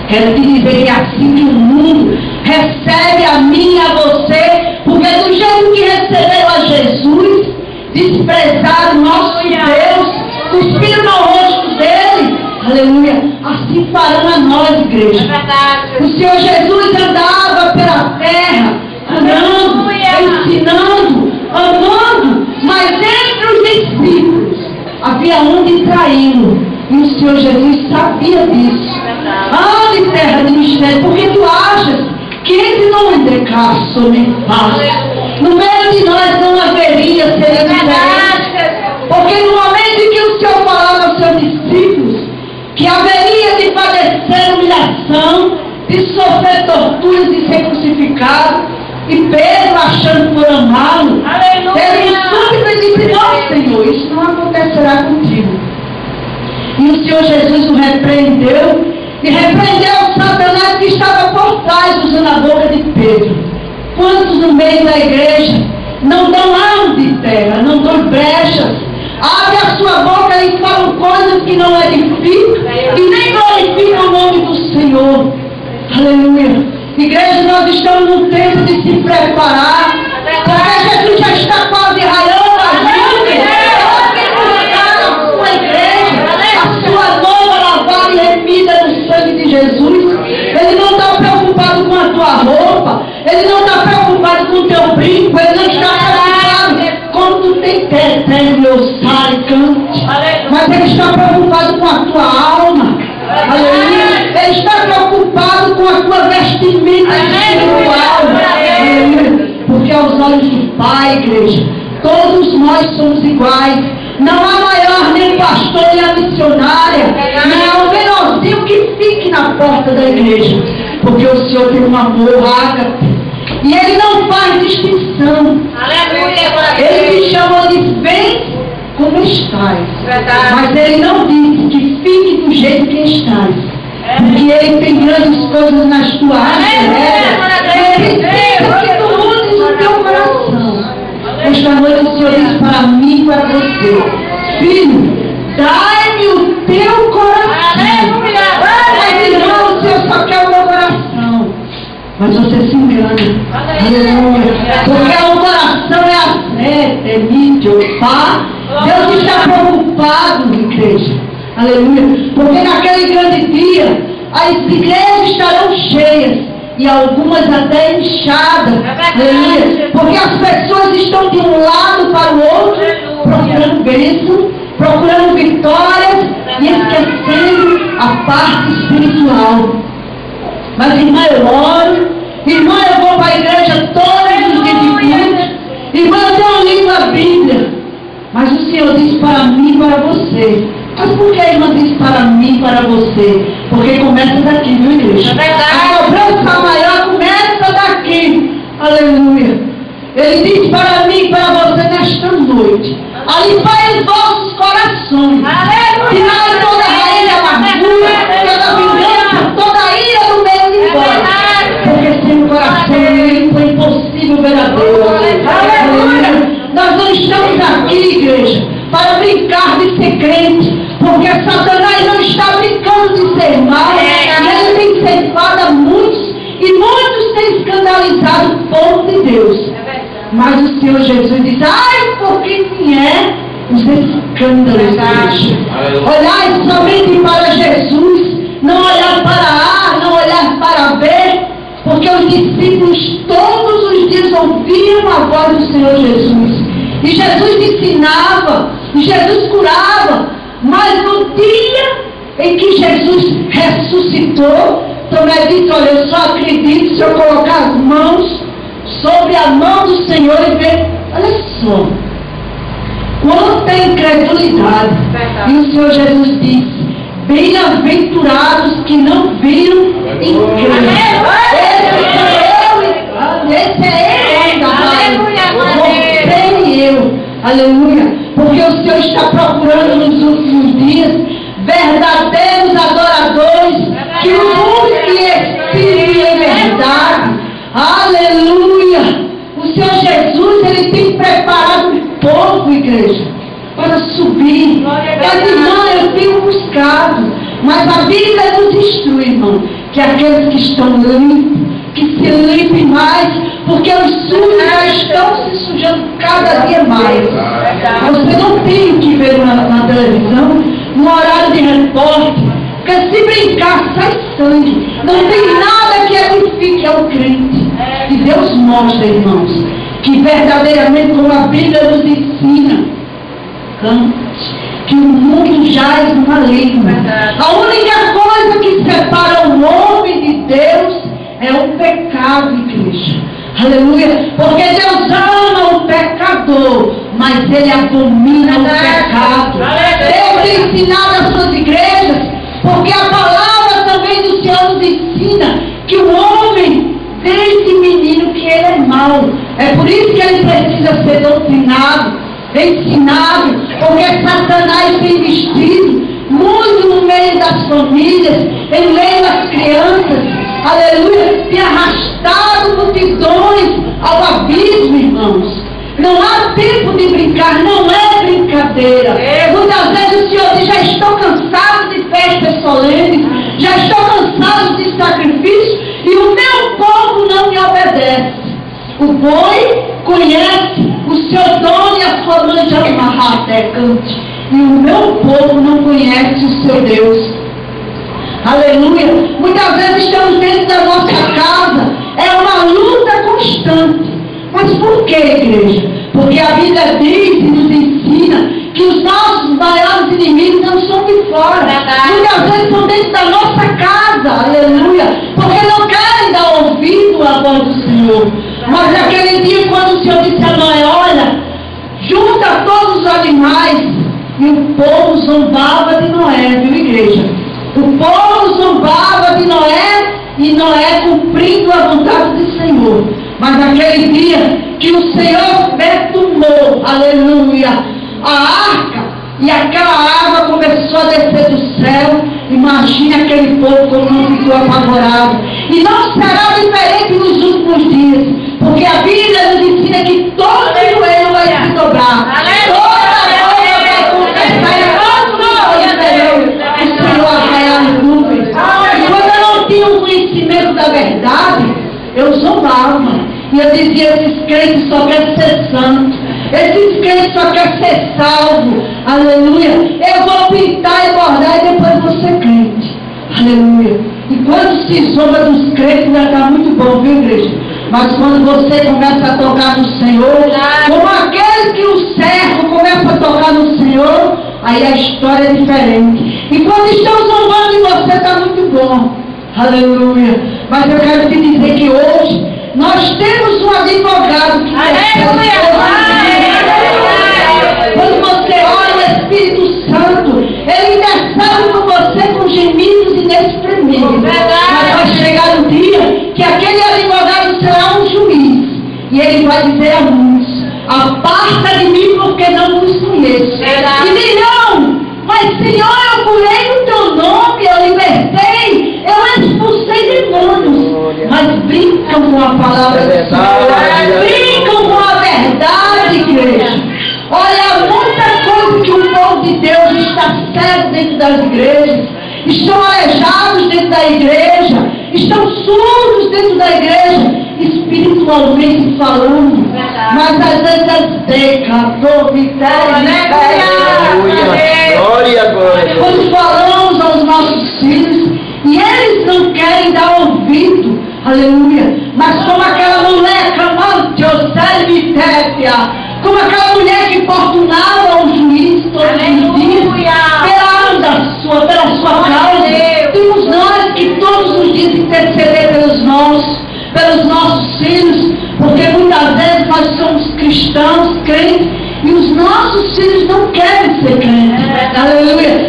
Quero te dizer que é assim que o mundo recebe a mim e a você, porque do jeito que receberam a Jesus, desprezado nosso Deus, cuspiram no rosto dele, aleluia, assim farão a nós, igreja. O Senhor Jesus andava pela terra, andando, ensinando, amando, mas entre os discípulos havia um de traí-lo, e o Senhor Jesus sabia disso. Ande, terra de mistério, porque tu achas que entre nós decaço me faz. No meio de nós não haveria ser diferente, porque no momento em que o Senhor falava aos seus discípulos que haveria de padecer humilhação, de sofrer torturas, de ser crucificado, e Pedro, achando por amá-lo, teve um súbito e disse: não, Senhor, isso não acontecerá contigo. E o Senhor Jesus o repreendeu, e repreendeu o Satanás que estava por trás, usando a boca de Pedro. Quantos no meio da igreja não dão arma de terra, não dão brechas, abre a sua boca e falam coisas que não edificam e nem glorificam o nome do Senhor. Aleluia. Igreja, nós estamos num tempo de se preparar, porque Jesus já está quase raiando a gente. A sua igreja, a sua nova lavada e remida no sangue de Jesus. Ele não está preocupado com a tua roupa, ele não está preocupado com o teu brinco, ele não está preocupado quando tu tem eterno, meu sai e cante, mas ele está preocupado com a tua alma. Aleluia. Ele está preocupado com a tua vestimenta espiritual. Aleluia. Porque aos olhos do Pai, igreja, todos nós somos iguais. Não há maior nem o pastor nem a missionária, nem há o menorzinho que fique na porta da igreja, porque o Senhor tem um amor ágape e ele não faz distinção. Ele te chamou de vem como estás, mas ele não disse que fique do jeito que estás, porque ele tem grandes coisas nas tuas áreas. Ele precisa que tu mudes o teu coração. Esta noite o Senhor diz para mim e para você: filho, dai-me o teu coração. Mas irmão, o Senhor só quer o meu coração. Mas você se engana. Aleluia. Porque o coração é a fé, é mídia, pá. Deus está preocupado, igreja. Aleluia. Porque naquele grande dia as igrejas estarão cheias e algumas até inchadas. Aleluia. Porque as pessoas estão de um lado para o outro procurando bênção, procurando vitórias e esquecendo a parte espiritual. Mas irmã, eu oro, irmã, eu vou para a igreja todos os dias de culto, irmã, eu tenho lido a Bíblia, mas o Senhor diz para mim e para você. Mas por que a irmã diz para mim e para você? Porque começa daqui, viu, igreja? A cobrança maior começa daqui. Aleluia. Ele diz para mim e para você nesta noite: alipai os vossos corações. Tirai toda a raiz de amargura, toda vingança, toda a ira do meio embora. Porque sem o coração limpo é impossível ver a Deus. Aleluia. Nós não estamos aqui, igreja, para brincar de ser crente, porque Satanás não está brincando de ser mal. E ele tem ceifado muitos, e muitos têm escandalizado o povo de Deus. Mas o Senhor Jesus diz: ai, porque me é os escândalos, igreja. Olhai somente para Jesus, não olhar para A, não olhar para B, porque os discípulos todos os dias ouviam a voz do Senhor Jesus. E Jesus ensinava, e Jesus curava, mas no dia em que Jesus ressuscitou, Tomé disse: olha, eu só acredito se eu colocar as mãos sobre a mão do Senhor e ver. Olha só, quanta incredulidade. E o Senhor Jesus disse: bem-aventurados que não viram e creram. Esse é ele, você e eu. Aleluia. Porque o Senhor está procurando nos últimos dias verdadeiros adoradores que o busquem espírito e verdade. Aleluia. O Senhor Jesus, ele tem preparado o povo, igreja, para subir. Mas, irmão, eu tenho buscado, mas a Bíblia nos instrui, irmão, que aqueles que estão limpos, que se limpem mais, porque os sujos já estão se sujando cada dia mais. Você não tem que ver na televisão, no horário de repórter, porque se brincar sai sangue. Não tem nada que edifique ao crente. E Deus mostra, irmãos, que verdadeiramente, como a Bíblia nos ensina, que o mundo jaz no maligno. A única coisa que separa o homem de Deus é o pecado, igreja. Aleluia. Porque Deus ama o pecador, mas Ele abomina o pecado. Deus tem ensinado às suas igrejas, porque a palavra também do Senhor nos ensina que o homem, desde menino, que ele é mau. É por isso que ele precisa ser doutrinado, ensinado, porque Satanás tem vestido muito no meio das famílias, em meio às crianças, aleluia, tem arrastado multidões ao abismo, irmãos. Não há tempo de brincar, não é brincadeira. Muitas vezes o Senhor diz: já estou cansado de festas solenes, já estou cansado de sacrifício, e o meu povo não me obedece. O boi conhece o seu dono e a sua mãe já cante, e o meu povo não conhece o seu Deus. Aleluia. Muitas vezes estamos dentro da nossa casa, é uma luta constante. Mas por que, igreja? Porque a Bíblia diz e nos ensina que os nossos maiores inimigos não são de fora. Muitas vezes são dentro da nossa casa, aleluia, porque não querem dar ouvido à voz do Senhor. Mas naquele dia, quando o Senhor disse a Noé: olha, junta todos os animais, e o povo zombava de Noé, viu, igreja? O povo zombava de Noé, e Noé cumprindo a vontade do Senhor. Mas naquele dia que o Senhor perfumou, aleluia, a arca, e aquela água começou a descer do céu, imagine aquele povo como não ficou apavorado. E não será diferente nos últimos dias, porque a Bíblia nos ensina que todo joelho vai se dobrar, toda boca vai confessar, e o Senhor arraiar as nuvens. E quando eu não tinha o conhecimento da verdade, eu zombava. E eu dizia: esses crentes só querem ser santos, esses crentes só querem ser salvos, aleluia. Eu vou pintar e bordar e depois vou ser crente, aleluia. E quando se zomba dos crentes, já está muito bom, viu, igreja? Mas quando você começa a tocar no Senhor, como aqueles que o cercam começam a tocar no Senhor, aí a história é diferente. E quando estão zombando de você, está muito bom, aleluia. Mas eu quero te dizer que hoje nós temos um advogado que quando você ora, o Espírito Santo, ele intercede por você com gemidos inexprimíveis. Mas vai chegar um dia que aquele advogado será um juiz, e ele vai dizer a muitos: aparta de mim, porque não vos conheço. E dirão: mas Senhor, eu curei no teu nome, eu libertei, eu expulsei demônios. Mas brincam com a palavra do Senhor, brincam com a verdade, igreja. Olha, muita coisa que o povo de Deus está cego dentro das igrejas, estão aleijados dentro da igreja, estão surdos dentro da igreja, espiritualmente falando. Mas às vezes é pecador, quando falamos aos nossos filhos, e eles não querem dar ouvido, aleluia. Mas como aquela mulher clamante, como aquela mulher que importunava o juiz todos os dias, pela sua causa, temos nós que todos os dias interceder pelos nossos filhos, porque muitas vezes nós somos cristãos, crentes, e os nossos filhos não querem ser crentes, aleluia.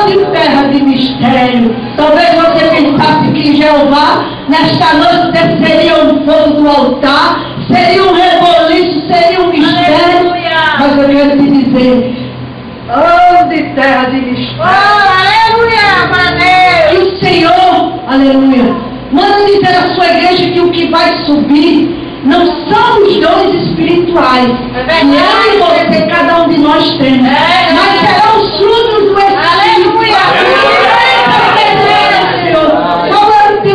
De terra de mistério. Talvez você pensasse que Jeová nesta noite desceria um fogo do altar, seria um reboliço, seria um mistério. Aleluia. Mas eu quero te dizer: de terra de mistério, aleluia, que o Senhor, aleluia, manda dizer à sua igreja que o que vai subir não são os dons espirituais, eu e você, cada um de nós temos, mas serão os frutos do Espírito. Aleluia. Senhor, como eu te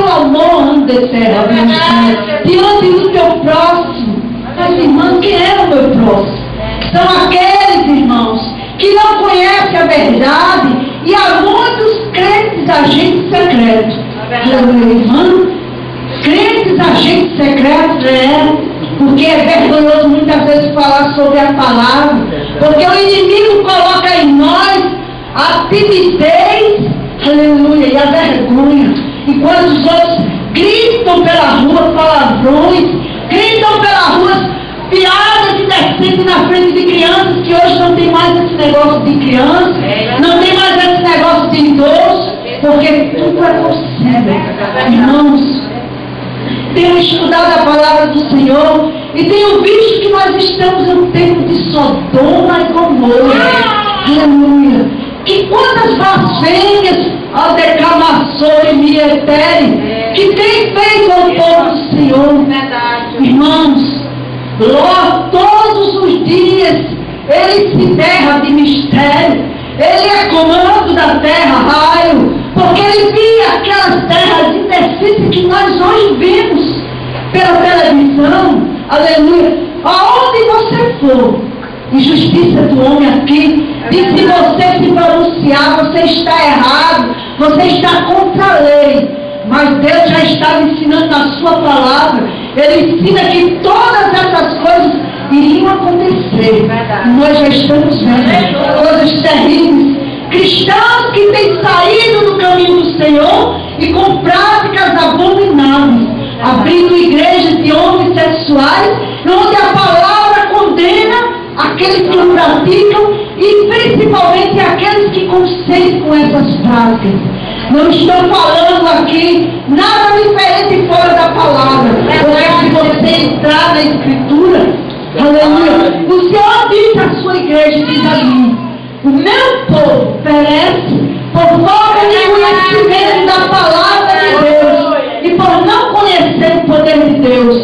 diante do teu próximo. Mas, irmão, quem é o meu próximo? São aqueles, irmãos, que não conhecem a verdade, e há muitos crentes agentes secretos. Aleluia, irmão. Crentes agentes secretos, porque é vergonhoso muitas vezes falar sobre a palavra, porque o inimigo coloca em nós a timidez, aleluia, e a vergonha. Enquanto os outros gritam pela rua palavrões, gritam pela rua piadas indecentes na frente de crianças, que hoje não tem mais esse negócio de criança, não tem mais esse negócio de idoso, porque tudo é possível. Irmãos, tenho estudado a palavra do Senhor e tenho visto que nós estamos em um tempo de Sodoma e Gomorra. Aleluia. E quantas blasfêmias, a declamações, mietere, que tem feito ao povo do Senhor. Irmãos, todos os dias ele se derra de mistério, ele é comando da terra, raio, porque ele via aquelas terras indecentes que nós hoje vimos pela televisão, aleluia. Aonde você for, injustiça do homem aqui, e se você se pronunciar, você está errado, você está contra a lei. Mas Deus já está ensinando na sua palavra. Ele ensina que todas essas coisas iriam acontecer. E nós já estamos vendo coisas terríveis. Cristãos que têm saído do caminho do Senhor e com práticas abomináveis, abrindo igrejas de homens sexuais, onde a palavra condena aqueles que o praticam e principalmente aqueles que consentem com essas práticas. Não estou falando aqui nada diferente fora da palavra, porque se você entrar na Escritura, aleluia, o Senhor diz à sua igreja, diz ali: o meu povo perece por falta de conhecimento da palavra de Deus e por não conhecer o poder de Deus.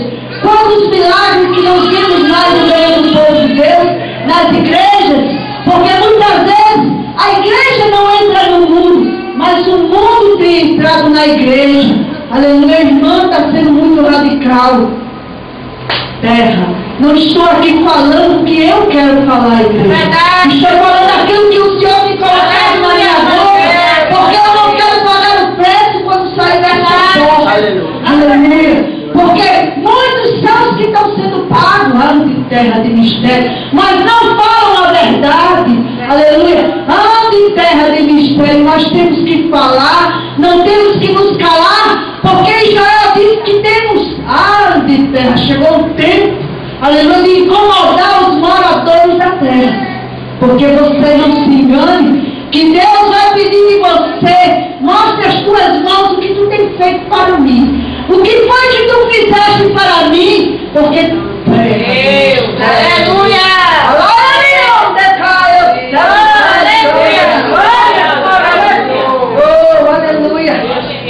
Quantos milagres que nós vemos mais no meio do povo de Deus, nas igrejas, porque muitas vezes a igreja não entra no mundo, mas o mundo tem entrado na igreja. Aleluia, minha irmã está sendo muito radical. Terra, não estou aqui falando o que eu quero falar, igreja. Estou falando aquilo que o Senhor me colocou na minha boca, porque eu não quero pagar o preço quando sair dessa porta. Aleluia. Porque muitos são os que estão sendo pagos, anos de terra de mistério, mas não falam a verdade. Aleluia. Anos de terra de mistério, nós temos que falar, não temos que nos calar, porque Israel disse que temos anos de terra. Chegou o tempo, aleluia, de incomodar os moradores da terra. Porque você não se engane, que Deus vai pedir de você: mostre as tuas mãos o que tu tem feito para mim. O que foi que tu fizeste para mim? Porque Deus, aleluia! Oh, aleluia!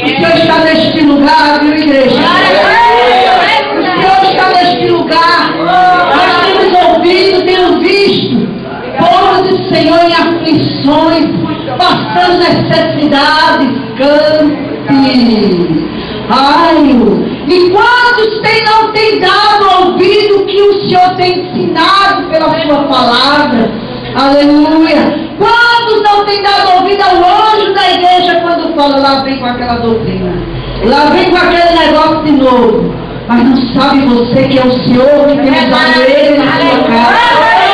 O Senhor está neste lugar, viu, igreja? O Senhor está neste lugar. Nós temos ouvido, temos visto povo do Senhor em aflições, passando necessidades. Cante. Ai, e quantos não têm dado ouvido o que o Senhor tem ensinado pela sua palavra? Aleluia! Quantos não têm dado ouvido ao anjo da igreja quando fala: lá vem com aquela doutrina, lá vem com aquele negócio de novo? Mas não sabe você que é o Senhor que tem usado ele na sua casa?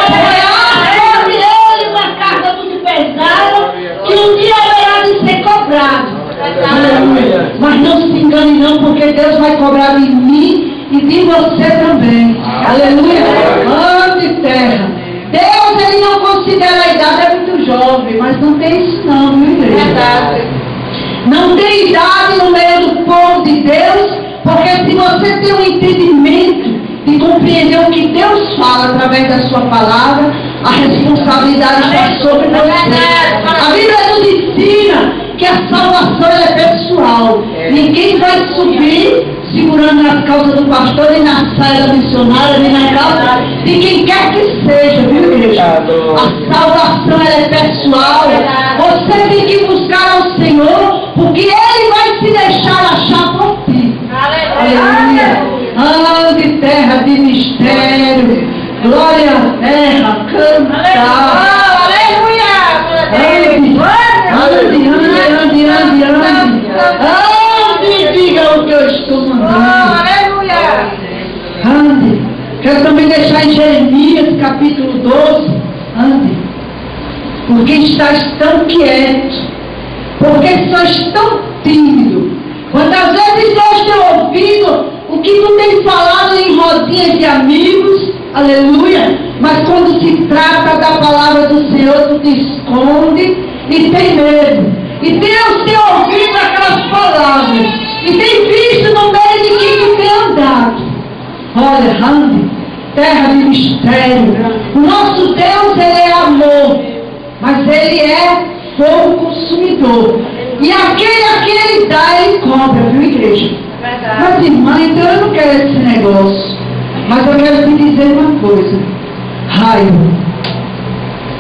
Foi ele uma carga muito pesada que um dia haverá de ser cobrado. Aleluia. Mas não se engane não, porque Deus vai cobrar de mim e de você também. Aleluia. Ande terra. Deus, ele não considera a idade, é muito jovem, mas não tem isso não, viu, igreja? Não tem idade no meio do povo de Deus, porque se você tem um entendimento de compreender o que Deus fala através da sua palavra, a responsabilidade está sobre você. A Bíblia nos ensina que a salvação é pessoal. Ninguém vai subir segurando nas calças do pastor, nem na saia da missionária, nem na calça de quem quer que seja, viu, igreja? A salvação é pessoal. Você tem que buscar ao Senhor, porque Ele vai se deixar achar por ti. Aleluia. Quero também deixar em Jeremias, capítulo 12, ande. Porque estás tão quieto? Porque sois tão tímido? Quantas vezes Deus tem ouvido o que tu tem falado em rodinhas de amigos, aleluia, mas quando se trata da palavra do Senhor, tu te esconde e tem medo. E Deus tem ouvido aquelas palavras e tem visto no meio de quem tu tem andado. Olha, ande, terra de mistério. O nosso Deus, Ele é amor, mas Ele é fogo consumidor. E aquele a quem Ele dá, Ele cobra, viu, igreja? Mas, irmã, então eu não quero esse negócio. Mas eu quero te dizer uma coisa. Raio,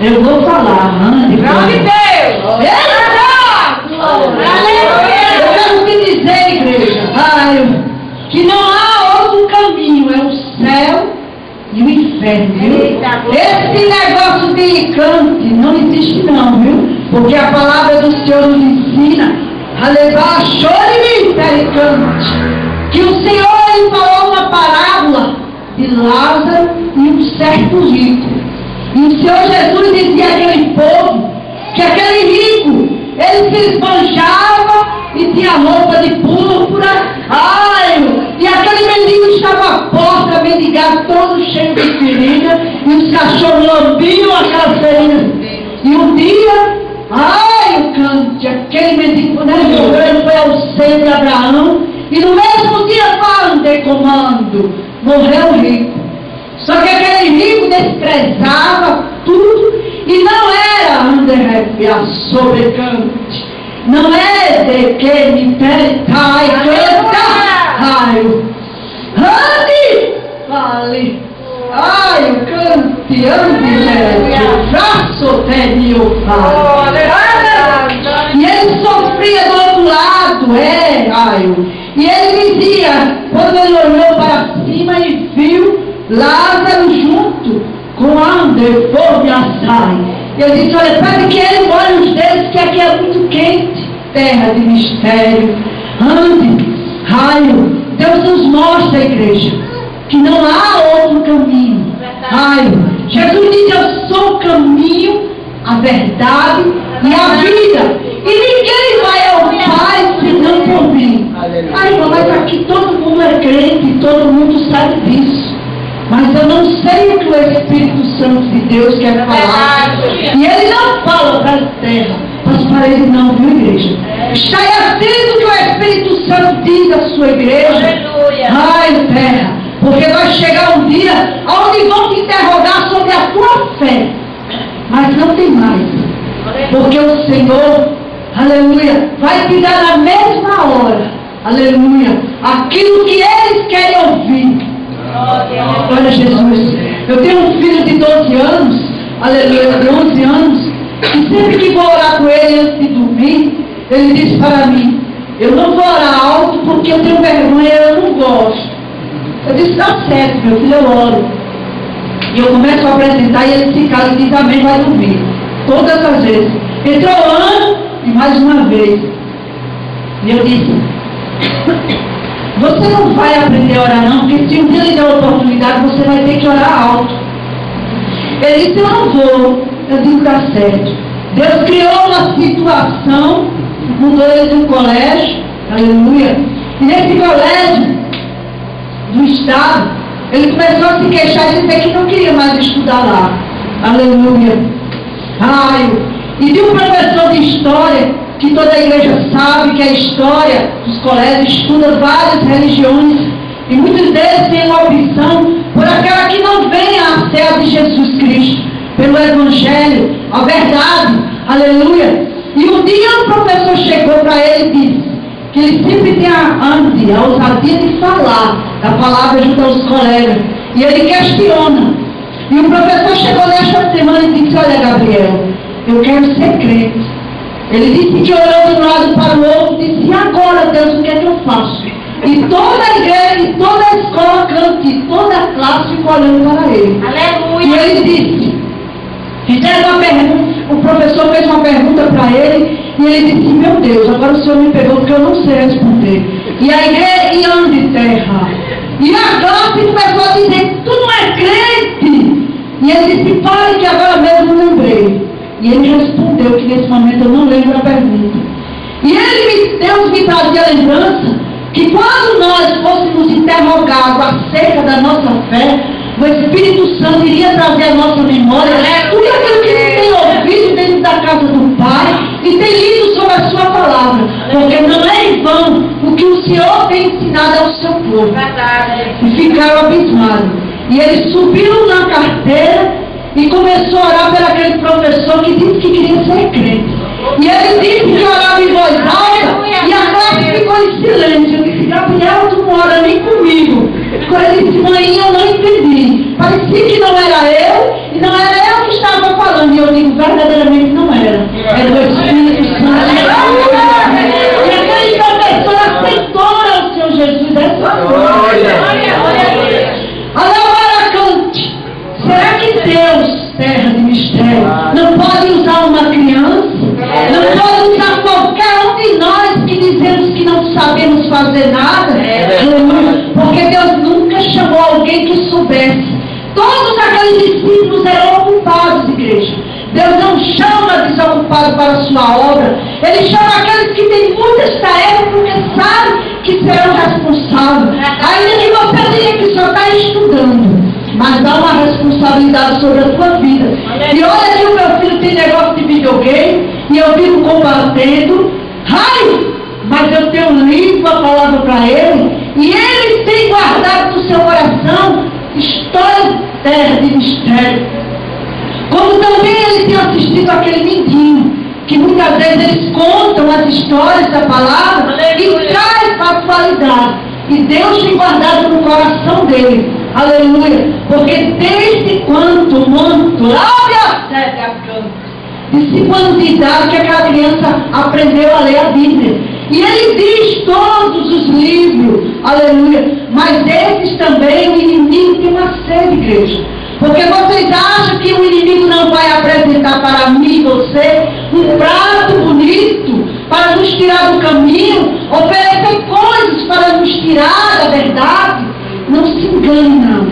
eu vou falar, ande. Glória a Deus! Eu quero te dizer, igreja, Raio, que não há outro caminho, é o céu e o inferno, viu? Esse negócio de cante não existe não, viu? Porque a palavra do Senhor nos ensina a levar a choro e misericórdia. Que o Senhor, Ele falou uma parábola de Lázaro e um certo rico. E o Senhor Jesus dizia àquele povo que aquele rico, ele se esbanjava e tinha roupa de púrpura, e aquele mendigo estava à porta, mendigado, todo cheio de ferida, e os cachorros lambiam aquelas feridas. E um dia, o cante, aquele mendigo, quando ele morreu, ele foi ao seio de Abraão, e no mesmo dia, de comando, morreu o rico. Só que aquele rico desprezava tudo, e não era a sobrecante. Não é de que me pertai, raio. Ande, fale. O cante, ande, braço até meu pai. E ele sofria do outro lado, raio. E ele dizia, quando ele olhou para cima e viu Lázaro junto com Ande, fogo assai. Eu disse, olha, sabe que ele molha os dedos, que aqui é muito quente. Terra de mistério. Ande, raio. Deus nos mostra, igreja, que não há outro caminho. Raio. Jesus disse, eu sou o caminho, a verdade e a vida. E ninguém vai ao Pai senão por mim. Mas aqui todo mundo é crente, todo mundo sabe disso. Mas eu não sei o que o Espírito Santo de Deus quer falar. E Ele não fala para a terra, para as paredes não, viu, igreja? Está atento que o Espírito Santo diz à sua igreja. Terra, porque vai chegar um dia onde vão te interrogar sobre a tua fé. Mas não tem mais. Porque o Senhor, aleluia, vai te dar na mesma hora, aleluia, aquilo que eles querem ouvir. Olha, Jesus, eu tenho um filho de 12 anos, aleluia, de 11 anos, e sempre que vou orar com ele antes de dormir, ele diz para mim, eu não vou orar alto porque eu tenho vergonha, eu não gosto. Eu disse, tá certo, meu filho, eu oro. E eu começo a apresentar e ele se cala e diz amém, vai dormir. Todas as vezes. Entrou o ano e mais uma vez. E eu disse, você não vai aprender a orar não, porque se um dia lhe der a oportunidade, você vai ter que orar alto. Ele disse, eu não vou. Eu digo, tá certo. Deus criou uma situação, mudou ele do colégio, aleluia. E nesse colégio do estado, ele começou a se queixar e dizer que não queria mais estudar lá. Aleluia. E de um professor de história, que toda a igreja sabe que a história dos colégios estuda várias religiões, e muitos deles têm uma opção por aquela que não venha a ser a de Jesus Cristo, pelo Evangelho, a verdade, aleluia. E um dia o professor chegou para ele e disse que ele sempre tem a ousadia de falar da palavra junto aos colegas, e ele questiona. E o professor chegou nesta semana e disse, olha, Gabriel, eu quero ser crente. Ele disse que olhou de um lado para o outro e disse, e agora, Deus, o que é que eu faço? E toda a igreja, e toda a escola canta, e toda a classe ficou olhando para ele. Aleluia. E ele disse, fizeram uma pergunta, o professor fez uma pergunta para ele, e ele disse, meu Deus, agora o Senhor me pegou porque eu não sei responder. E a igreja, e onde terra? E a classe começou a dizer: tu não é crente. E ele disse: pare que agora mesmo não lembrei. E ele respondeu que nesse momento eu não lembro a pergunta. E Deus me trazia a lembrança que quando nós fôssemos interrogados acerca da nossa fé, o Espírito Santo iria trazer à nossa memória tudo aquilo que tem ouvido dentro da casa do Pai e tem lido sobre a sua palavra. Porque não é em vão o que o Senhor tem ensinado ao seu povo. E ficaram abismados. E eles subiram na carteira e começou a orar por aquele professor que disse que queria ser crente. E ele disse que orava em voz alta e a classe ficou em silêncio. Eu disse: Gabriel, tu não ora nem comigo. Ele disse: mãe, eu não entendi. Parecia que não era eu e não era eu que estava falando. E eu digo: verdadeiramente não era. Era o Espírito Santo. E aquele professor aceitou ao Senhor Jesus essa glória. Agora cante. Será que Deus, terra de mistério, não pode usar uma criança? Não pode usar qualquer um de nós que dizemos que não sabemos fazer nada? Porque Deus nunca chamou alguém que soubesse. Todos aqueles discípulos eram ocupados, igreja. Deus não chama desocupados para a sua obra. Ele chama aqueles que têm muitas tarefas porque sabe que serão responsáveis. Ainda que você diga que só está estudando, mas dá uma responsabilidade sobre a tua vida. E olha que o meu filho tem negócio de videogame e eu fico combatendo. Ai, mas eu tenho lido a palavra para ele e ele tem guardado no seu coração histórias de terra de mistério. Como também ele tem assistido aquele menino, que muitas vezes eles contam as histórias da palavra e traz para a atualidade. E Deus tem guardado no coração dele. Aleluia. Porque desde quando o manto de 5 anos de idade que aquela criança aprendeu a ler a Bíblia. E ele diz todos os livros. Aleluia. Mas esses também o inimigo tem uma sede, igreja. Porque vocês acham que o inimigo não vai apresentar para mim e você um prato bonito para nos tirar do caminho, oferecer coisas para nos tirar da verdade? Não se engane, não.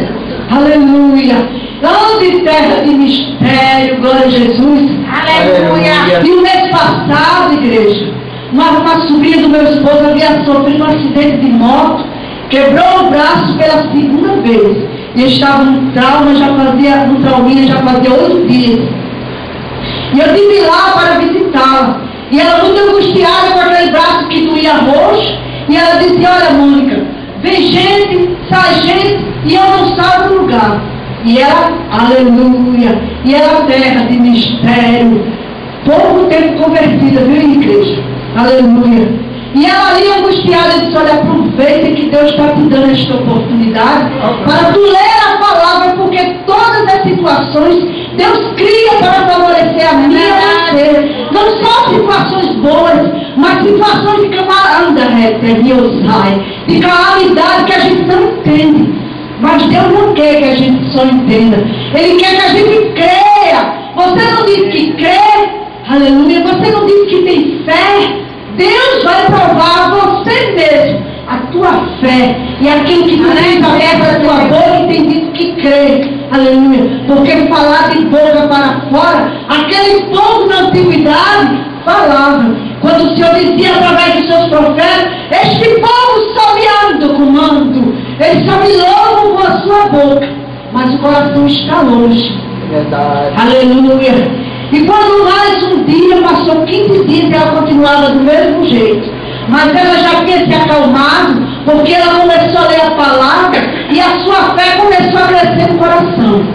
Aleluia. Onde terra de mistério, glória a Jesus. Aleluia. E o mês passado, igreja, uma sobrinha do meu esposo havia sofrido um acidente de moto, quebrou o braço pela 2ª vez. E estava no trauma, no trauminha já fazia 8 dias. E eu tive lá para visitá-la. E ela muito angustiada com aquele braço que doía roxo. E ela disse: olha, Mônica, vem gente, sai gente, e eu não saio do lugar. E ela, aleluia, e ela terra de mistério, pouco tempo convertida, viu, igreja? Aleluia. E ela ali angustiada disse: olha, aproveita que Deus está te dando esta oportunidade para tu ler a palavra, porque todas as situações Deus cria para favorecer a minha e a você. Não só situações boas, mas situações de de calamidade que a gente não entende. Mas Deus não quer que a gente só entenda. Ele quer que a gente creia. Você não diz que crê, aleluia, você não diz que tem fé. Deus vai provar a você mesmo a tua fé e aquilo que tu tens aberto a tua boca e tem dito que crê, aleluia. Porque falar de boca para fora, aquele povo na antiguidade falava. Quando o Senhor dizia através dos seus profetas: este povo só me anda com mando, eles só me louvam com a sua boca, mas o coração está longe. Verdade. Aleluia. E quando mais um dia, passou 15 dias e ela continuava do mesmo jeito. Mas ela já tinha se acalmado, porque ela começou a ler a palavra e a sua fé começou a crescer no coração.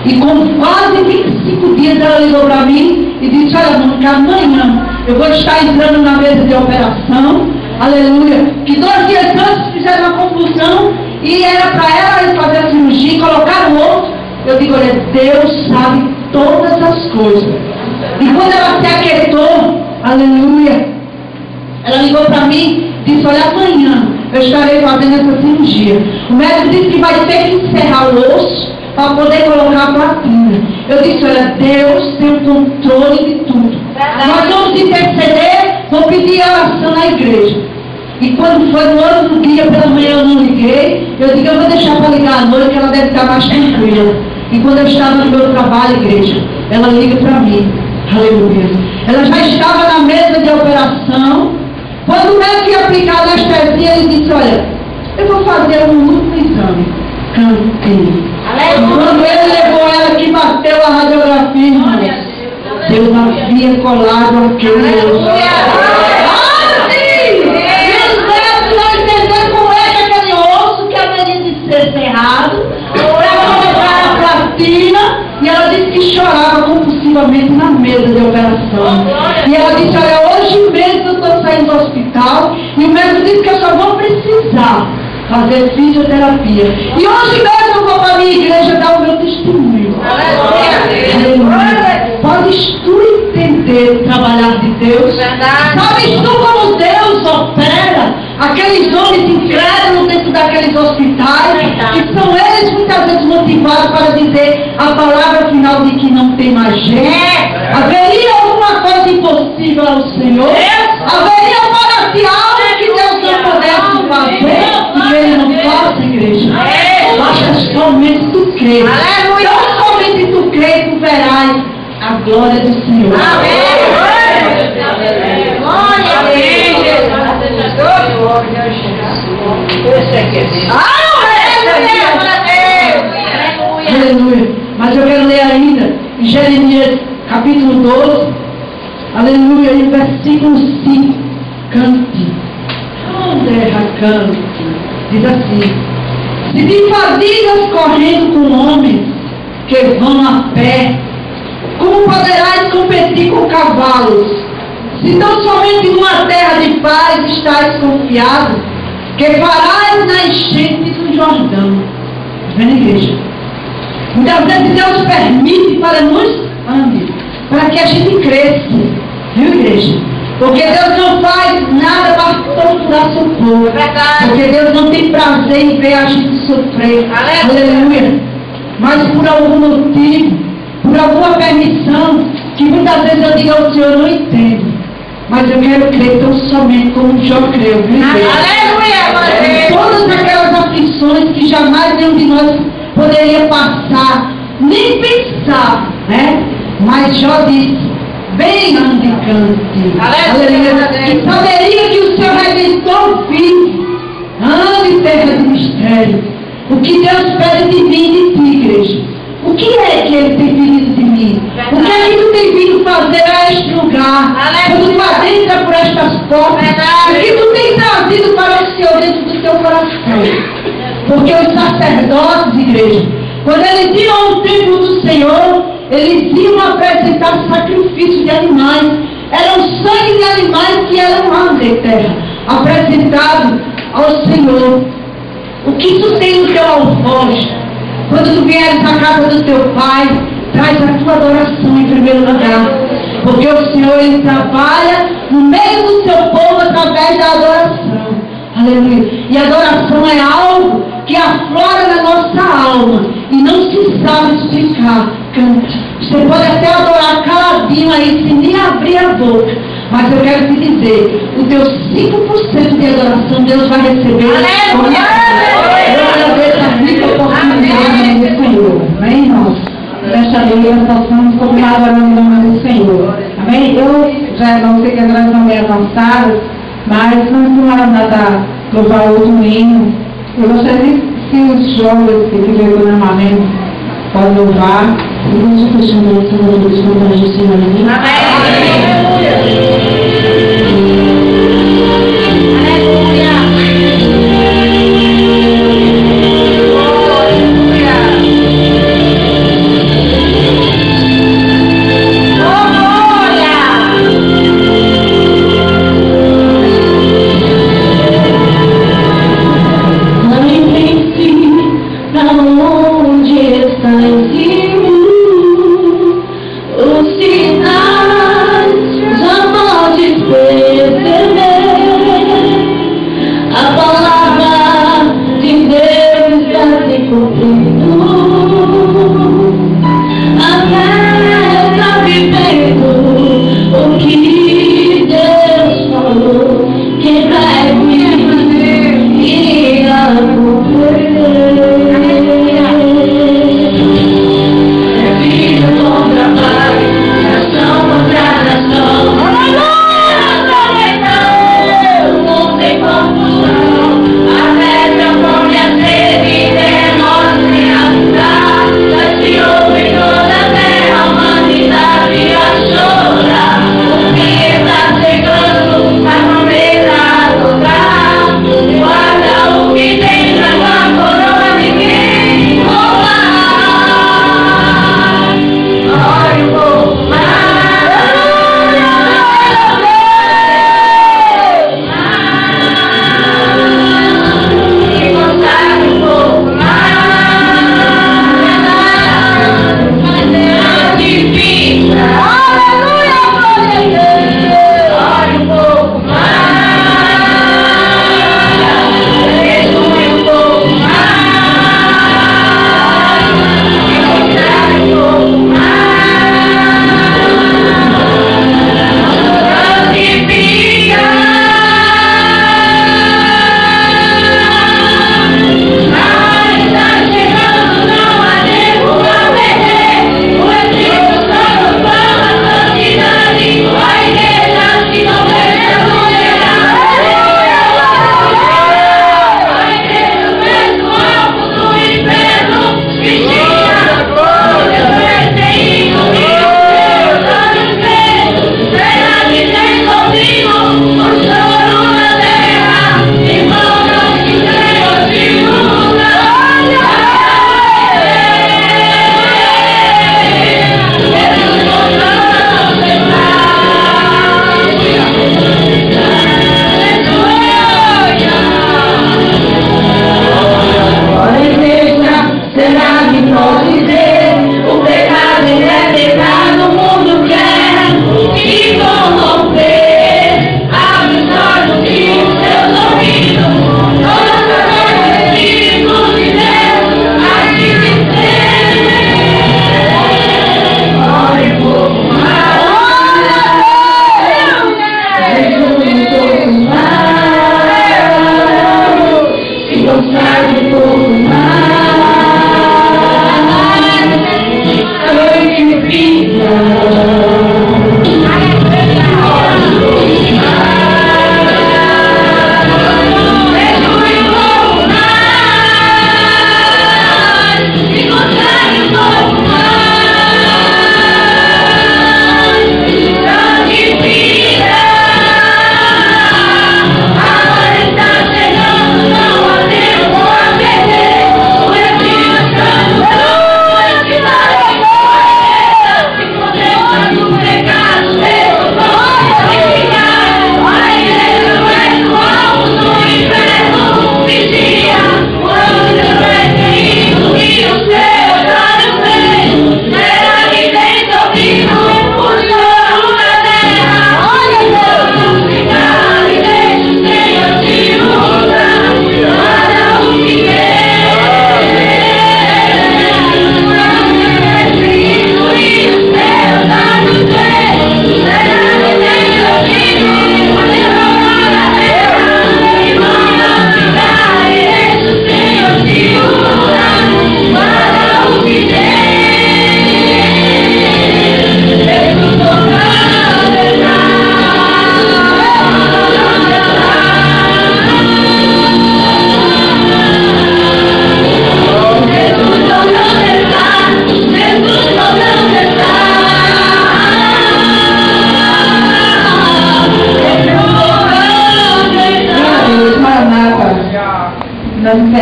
E com quase 25 dias ela ligou para mim e disse: olha, Mônica, amanhã eu vou estar entrando na mesa de operação, aleluia, que 2 dias antes fizeram uma confusão e era para ela ir fazer a cirurgia e colocar o outro. Eu digo: olha, Deus sabe todas as coisas. E quando ela se aquietou, aleluia, ela ligou para mim e disse: olha, amanhã eu estarei fazendo essa cirurgia. O médico disse que vai ter que encerrar o osso para poder colocar a platina. Eu disse: olha, Deus tem o controle de tudo. Nós vamos interceder, vou pedir oração na igreja. E quando foi no outro dia, pela manhã eu não liguei. Eu digo, eu vou deixar para ligar à noite, que ela deve estar mais tranquila. E quando eu estava no meu trabalho, igreja, ela liga para mim. Aleluia. Ela já estava na mesa de operação. Quando o médico ia aplicar a anestesia, ele disse, olha, eu vou fazer um último exame. Cantei. Quando ele levou ela que bateu a radiografia, irmão, Deus havia colado aquele osso. Ser cerrado, para colocar a platina, e ela disse que chorava compulsivamente na mesa de operação. E ela disse, olha, hoje mesmo eu estou saindo do hospital, e o médico disse que eu só vou precisar fazer fisioterapia. E hoje mesmo eu vou para a minha igreja dar o meu testemunho. Aleluia. Podes tu entender o trabalhar de Deus? Sabes tu como Deus opera aqueles homens incrédulos dentro daqueles hospitais, que são eles muitas vezes motivados para dizer a palavra final de que não tem mais jeito? Haveria alguma coisa impossível ao Senhor? Haveria para-se algo que Deus não pudesse fazer e que Ele não faça, igreja? Basta somente tu crer. Então somente tu crer, tu verás a glória do Senhor. Glória a Deus. Aleluia. Mas eu quero ler ainda em Jeremias capítulo 12, aleluia, em versículo 5. Cante. Cante. Diz assim: se te fadigas correndo com homens que vão a pé, como poderás competir com cavalos? Se tão somente numa terra de paz estás confiado, que farás na enchente do Jordão. Vem na igreja. Muitas vezes Deus permite para nos ande, para que a gente cresça. Viu, igreja? Porque Deus não faz nada para torturar seu povo. Porque Deus não tem prazer em ver a gente sofrer. Aleluia. Mas por algum motivo, por alguma permissão, que muitas vezes eu digo ao Senhor, eu não entendo. Mas eu quero crer tão somente como Jó creu. Aleluia! Todas aquelas aflições que jamais nenhum de nós poderia passar, nem pensar, né? Mas Jó disse, bem ande e cante. Aleluia! E saberia que o seu Redentor vive. Ande terra de mistério. O que Deus pede de mim e de ti, igreja? O que é que Ele tem pedido de mim? O que é que tu tem vindo fazer a este lugar? Quando tu adentra por estas portas, o que tu tem trazido para o Senhor dentro do teu coração? Porque os sacerdotes, igreja, quando eles iam ao templo do Senhor, eles iam apresentar sacrifício de animais. Eram sangue de animais que eram lá na terra, apresentado ao Senhor. O que tu tem no teu alforje? Quando tu vieres à casa do teu Pai, traz a tua adoração em primeiro lugar. Porque o Senhor, Ele trabalha no meio do seu povo através da adoração. Aleluia. E a adoração é algo que aflora na nossa alma e não se sabe explicar. Cante. Você pode até adorar caladinho aí, sem nem abrir a boca. Mas eu quero te dizer, o teu 5% de adoração Deus vai receber. Aleluia. Eu agradeço a rica oportunidade do Senhor. Amém, irmãos? Nesta noite nós possamos continuar adorando o nome do Senhor. Amém? Eu já não sei que as horas são meio avançadas, mas não há nada louvar outro hino. Eu gostaria que os jovens que vivem na Amém podem louvar. E vamos fechando a Senhor dos Contagens do Senhor. Amém? Os sinais já pode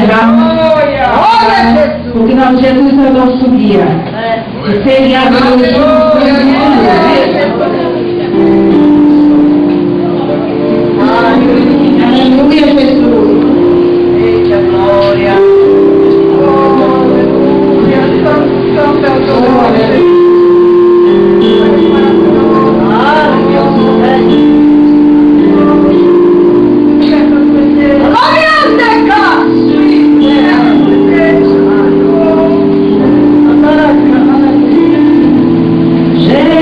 encerrarmos. Porque nós, Jesus é o nosso guia. E ser guiado pelo Espírito Aleluia, Jesus. Eita glória. Jesus.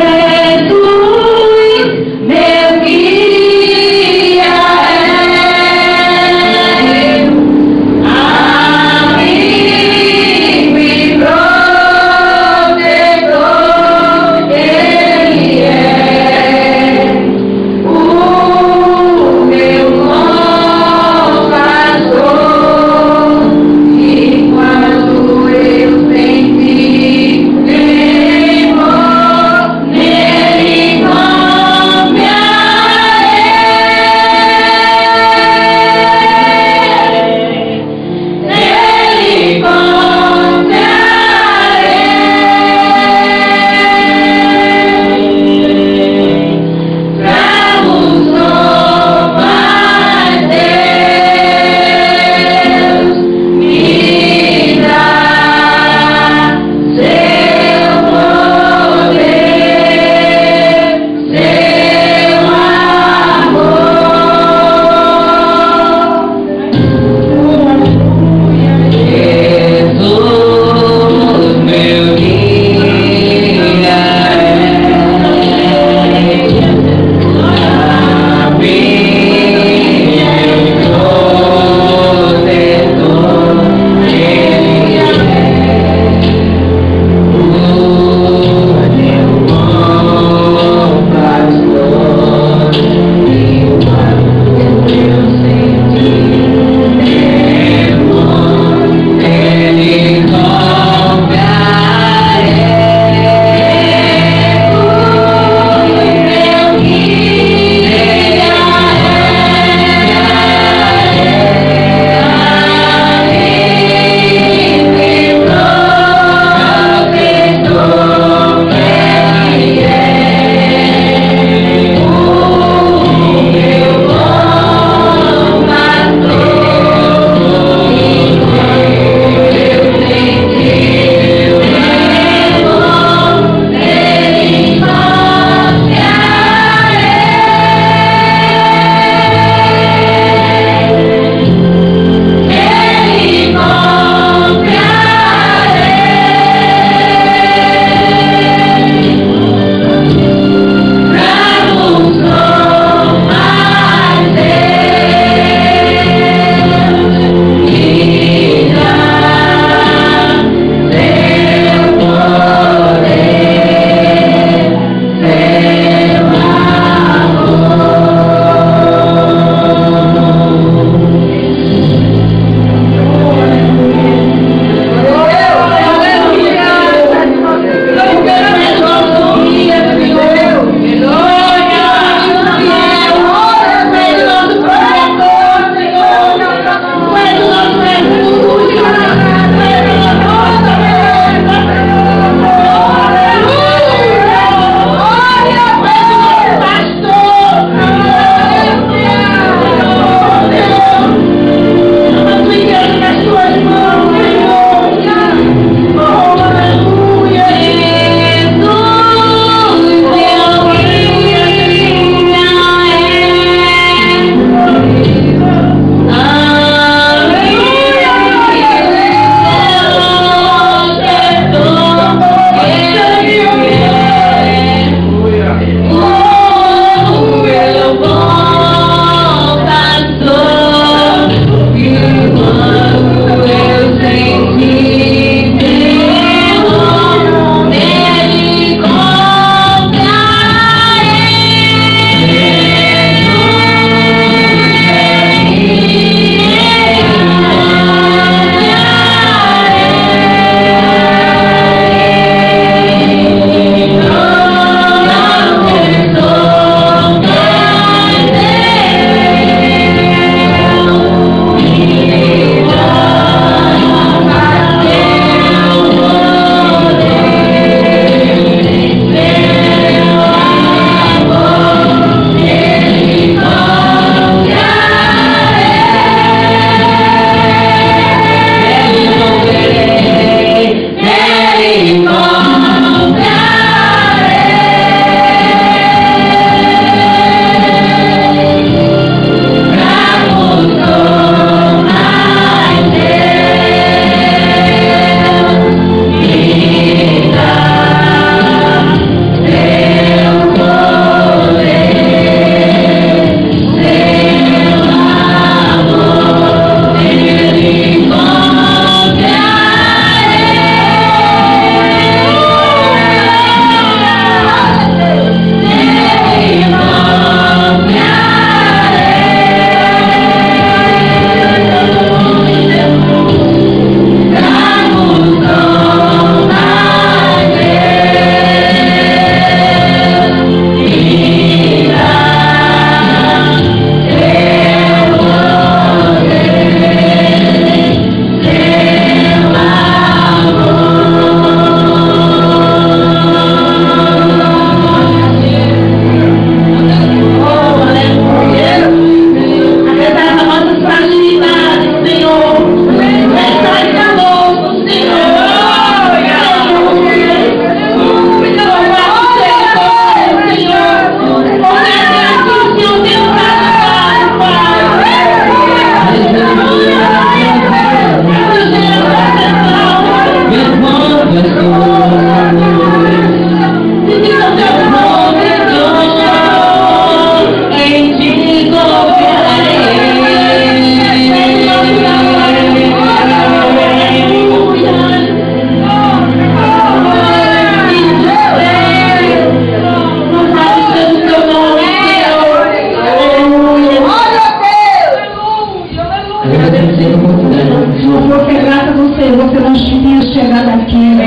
Se não fosse a graça do Senhor, você não tinha chegado aqui.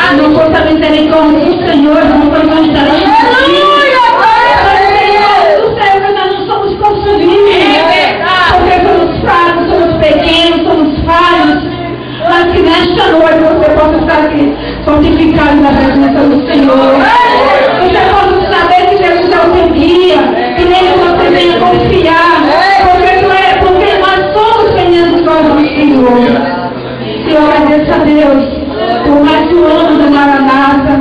Se não fosse a misericórdia do Senhor, nós não estaríamos aqui. Do Senhor, nós não somos consumidos. Porque somos fracos, somos pequenos, somos falhos. Mas que nesta noite você possa estar aqui fortificado na presença do Senhor. Você possa saber que Jesus é o teu guia, que nele você venha confiar, porque nós somos meninos do Senhor. E eu agradeço a Deus por mais um ano da Maranata,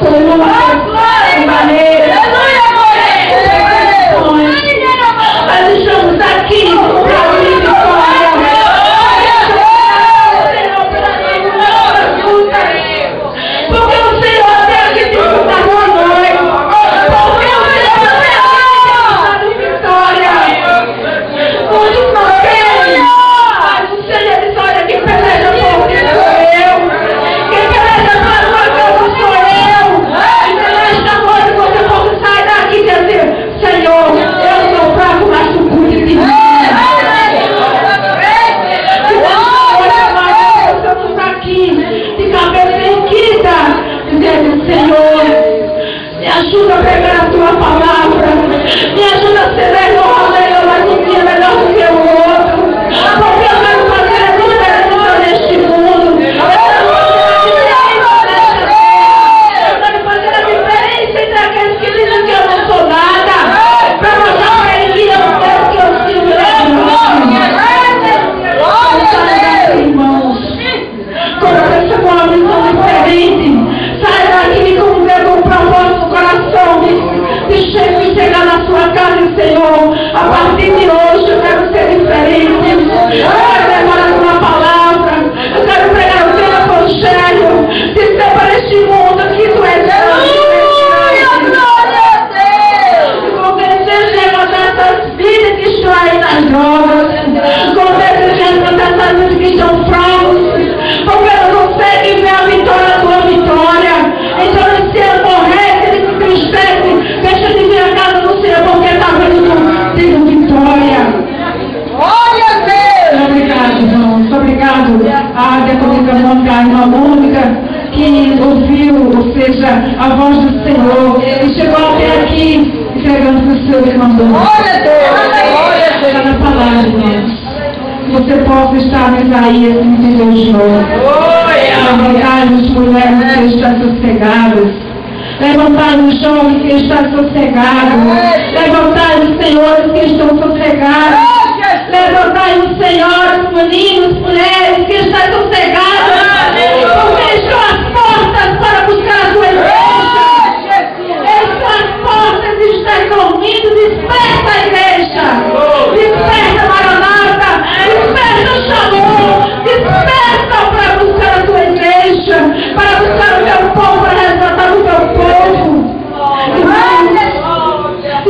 por uma maneira. Nós estamos aqui para a vitória. Porque o Senhor tem que disputar com nós. Porque o Senhor tem que vitória. Muitos não querem, mas o Senhor diz: olha, quem peleja por mim sou eu. Quem peleja para nós sou eu. E nesta noite você pode sair daqui e dizer: Senhor, eu sou fraco, mas tu cuida de mim. Estamos aqui de cabeça erguida, dizendo: Senhor, me ajuda a pregar a tua palavra, me ajuda a ser melhor, mas um dia melhor do que o outro, porque eu quero fazer a diferença neste mundo. Eu quero fazer a diferença entre aqueles que dizem que eu não sou nada, para mostrar para ele que eu sei que eu sirvo irmãos. Começa com uma visão diferente. Sai daqui com um propósito no coração de chegar na sua casa, Senhor. A partir de hoje eu quero ser diferente. Eu quero pregar a tua palavra. Eu quero pregar o teu evangelho. Dizer para este mundo que tu és Deus. Com desejo de levantar essas vidas que estão aí nas drogas. Com desejo de levantar essas vidas que estão fracos. Porque eu não consegue ver a vitória da tua vitória. Então, se eu morrer, se ele se entristece, deixa de vir a casa do Senhor, porque está vendo tendo vitória. Glória a Deus! Obrigado, irmãos. Obrigado à diaconisa Mônica, a irmã Mônica, que ouviu, ou seja, a voz do Senhor e chegou até aqui entregando para o seu irmão. Glória a Deus! Está na palavra, irmãos. Você possa estar no Isaías 32:9. Levantai os mulheres que estão sossegados. Levantai os jovens que estão sossegados. Levantai os senhores que estão sossegados. Levantai os senhores, meninos, mulheres que estão sossegados. Porque estão as portas para buscar a sua igreja. Estão as portas e estão dormindo. Desperta a igreja. Desperta, Maranata. Desperta o chamou. Desperta para buscar a tua igreja. Para buscar o teu povo, para resgatar o teu povo.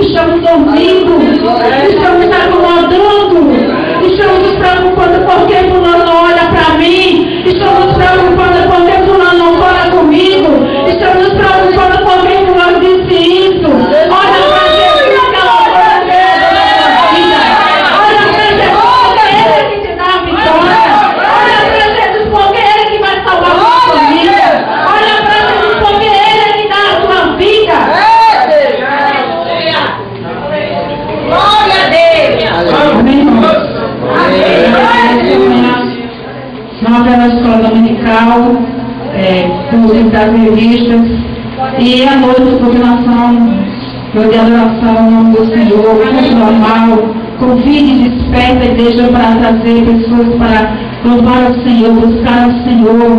Estamos dormindo. Estamos acomodando. Estamos nos preocupando porque fulano não olha para mim. Estamos nos preocupando porque fulano não fala comigo. Estamos nos preocupando porque fulano disse isso. Olha para Jesus, olha para Jesus, porque é Ele que te dá a vitória. Olha para Jesus, porque é Ele que vai salvar a tua família. Olha para Jesus, porque é Ele que dá a tua vida. Glória a Deus. Amém, irmãos. Nós é na escola dominical, com das revistas, e à noite, continuação de adoração no nome do Senhor, culto normal. Convide e desperta a igreja para trazer pessoas para louvar o Senhor, buscar o Senhor.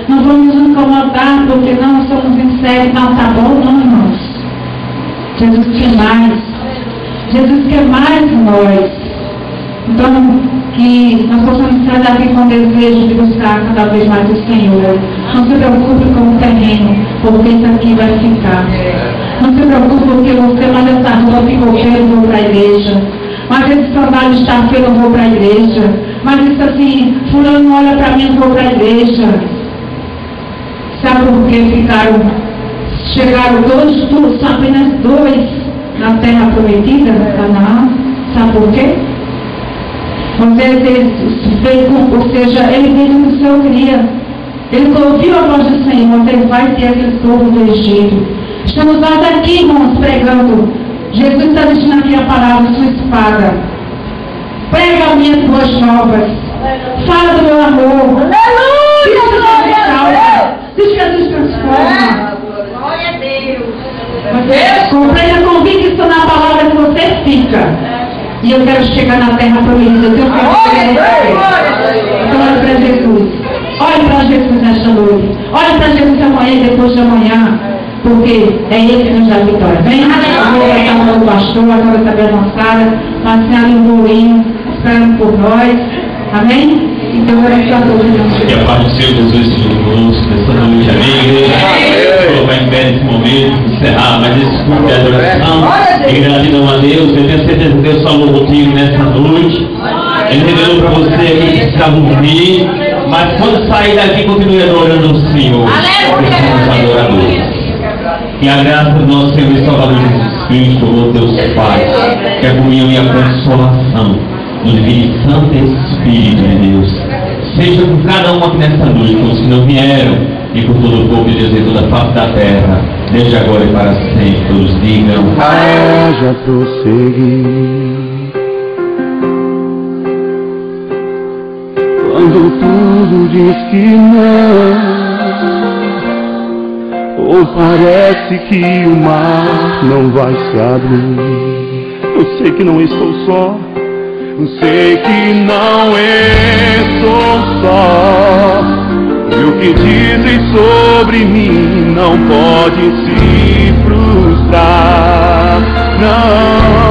Não vamos nos incomodar porque não somos em série, não tá bom, não, irmãos. Jesus quer mais. Jesus quer mais em nós. Então, que nós possamos sair daqui com desejo de buscar cada vez mais o Senhor. Não se preocupe com o terreno, porque isso aqui vai ficar. Não se preocupe porque você manda essa roupa, ficou feio, eu vou para a igreja. Mas esse trabalho está feio, eu vou para a igreja. Mas isso assim, fulano não olha para mim, eu vou para a igreja. Sabe por que chegaram todos, só apenas 2 na terra prometida, Canaã? Sabe por quê? ou seja, ele veio no seu cria. Ele ouviu a voz do Senhor, ele vai ter aquele povo do Egito. Estamos nós aqui, irmãos, pregando. Jesus está deixando aqui a palavra, sua espada. Prega as minhas boas novas. Fala do meu amor. Aleluia! Diz que Jesus salva. Diz que Jesus transforma. Glória a Deus. Compreenda a convicção na palavra que você fica. E eu quero chegar na terra prometida. Eu quero olhe para Jesus. Olhe para Jesus nesta noite. Olhe para Jesus amanhã e depois de amanhã. Porque é Ele que nos dá a vitória. Vem, agora está o pastor, agora está bem avançada. Marcelo e o Lourinho esperando por nós. Amém? Então, agora está todo. Que a paz do Senhor Jesus esteja conosco nessa noite, amém? O Senhor vai em pé nesse momento, encerrar mais esse culto de adoração. Em gratidão a Deus, eu tenho certeza que Deus falou contigo nessa noite. Ele revelou para você que precisava ouvir. Mas quando sair daqui, continue adorando o Senhor. Porque somos adoradores. Que a graça do nosso Senhor e Salvador Jesus Cristo, o Deus Pai, que a comunhão e a consolação do Divino Santo Espírito de Deus seja com cada um aqui nesta noite, com os que não vieram, e por todo o povo de Deus e toda a face da terra, desde agora e para sempre. Todos digam: haja prosseguir. Quando tudo diz que não, ou parece que o mar não vai se abrir, eu sei que não estou só. Eu sei que não estou só. E o que dizem sobre mim não pode se frustrar. Não.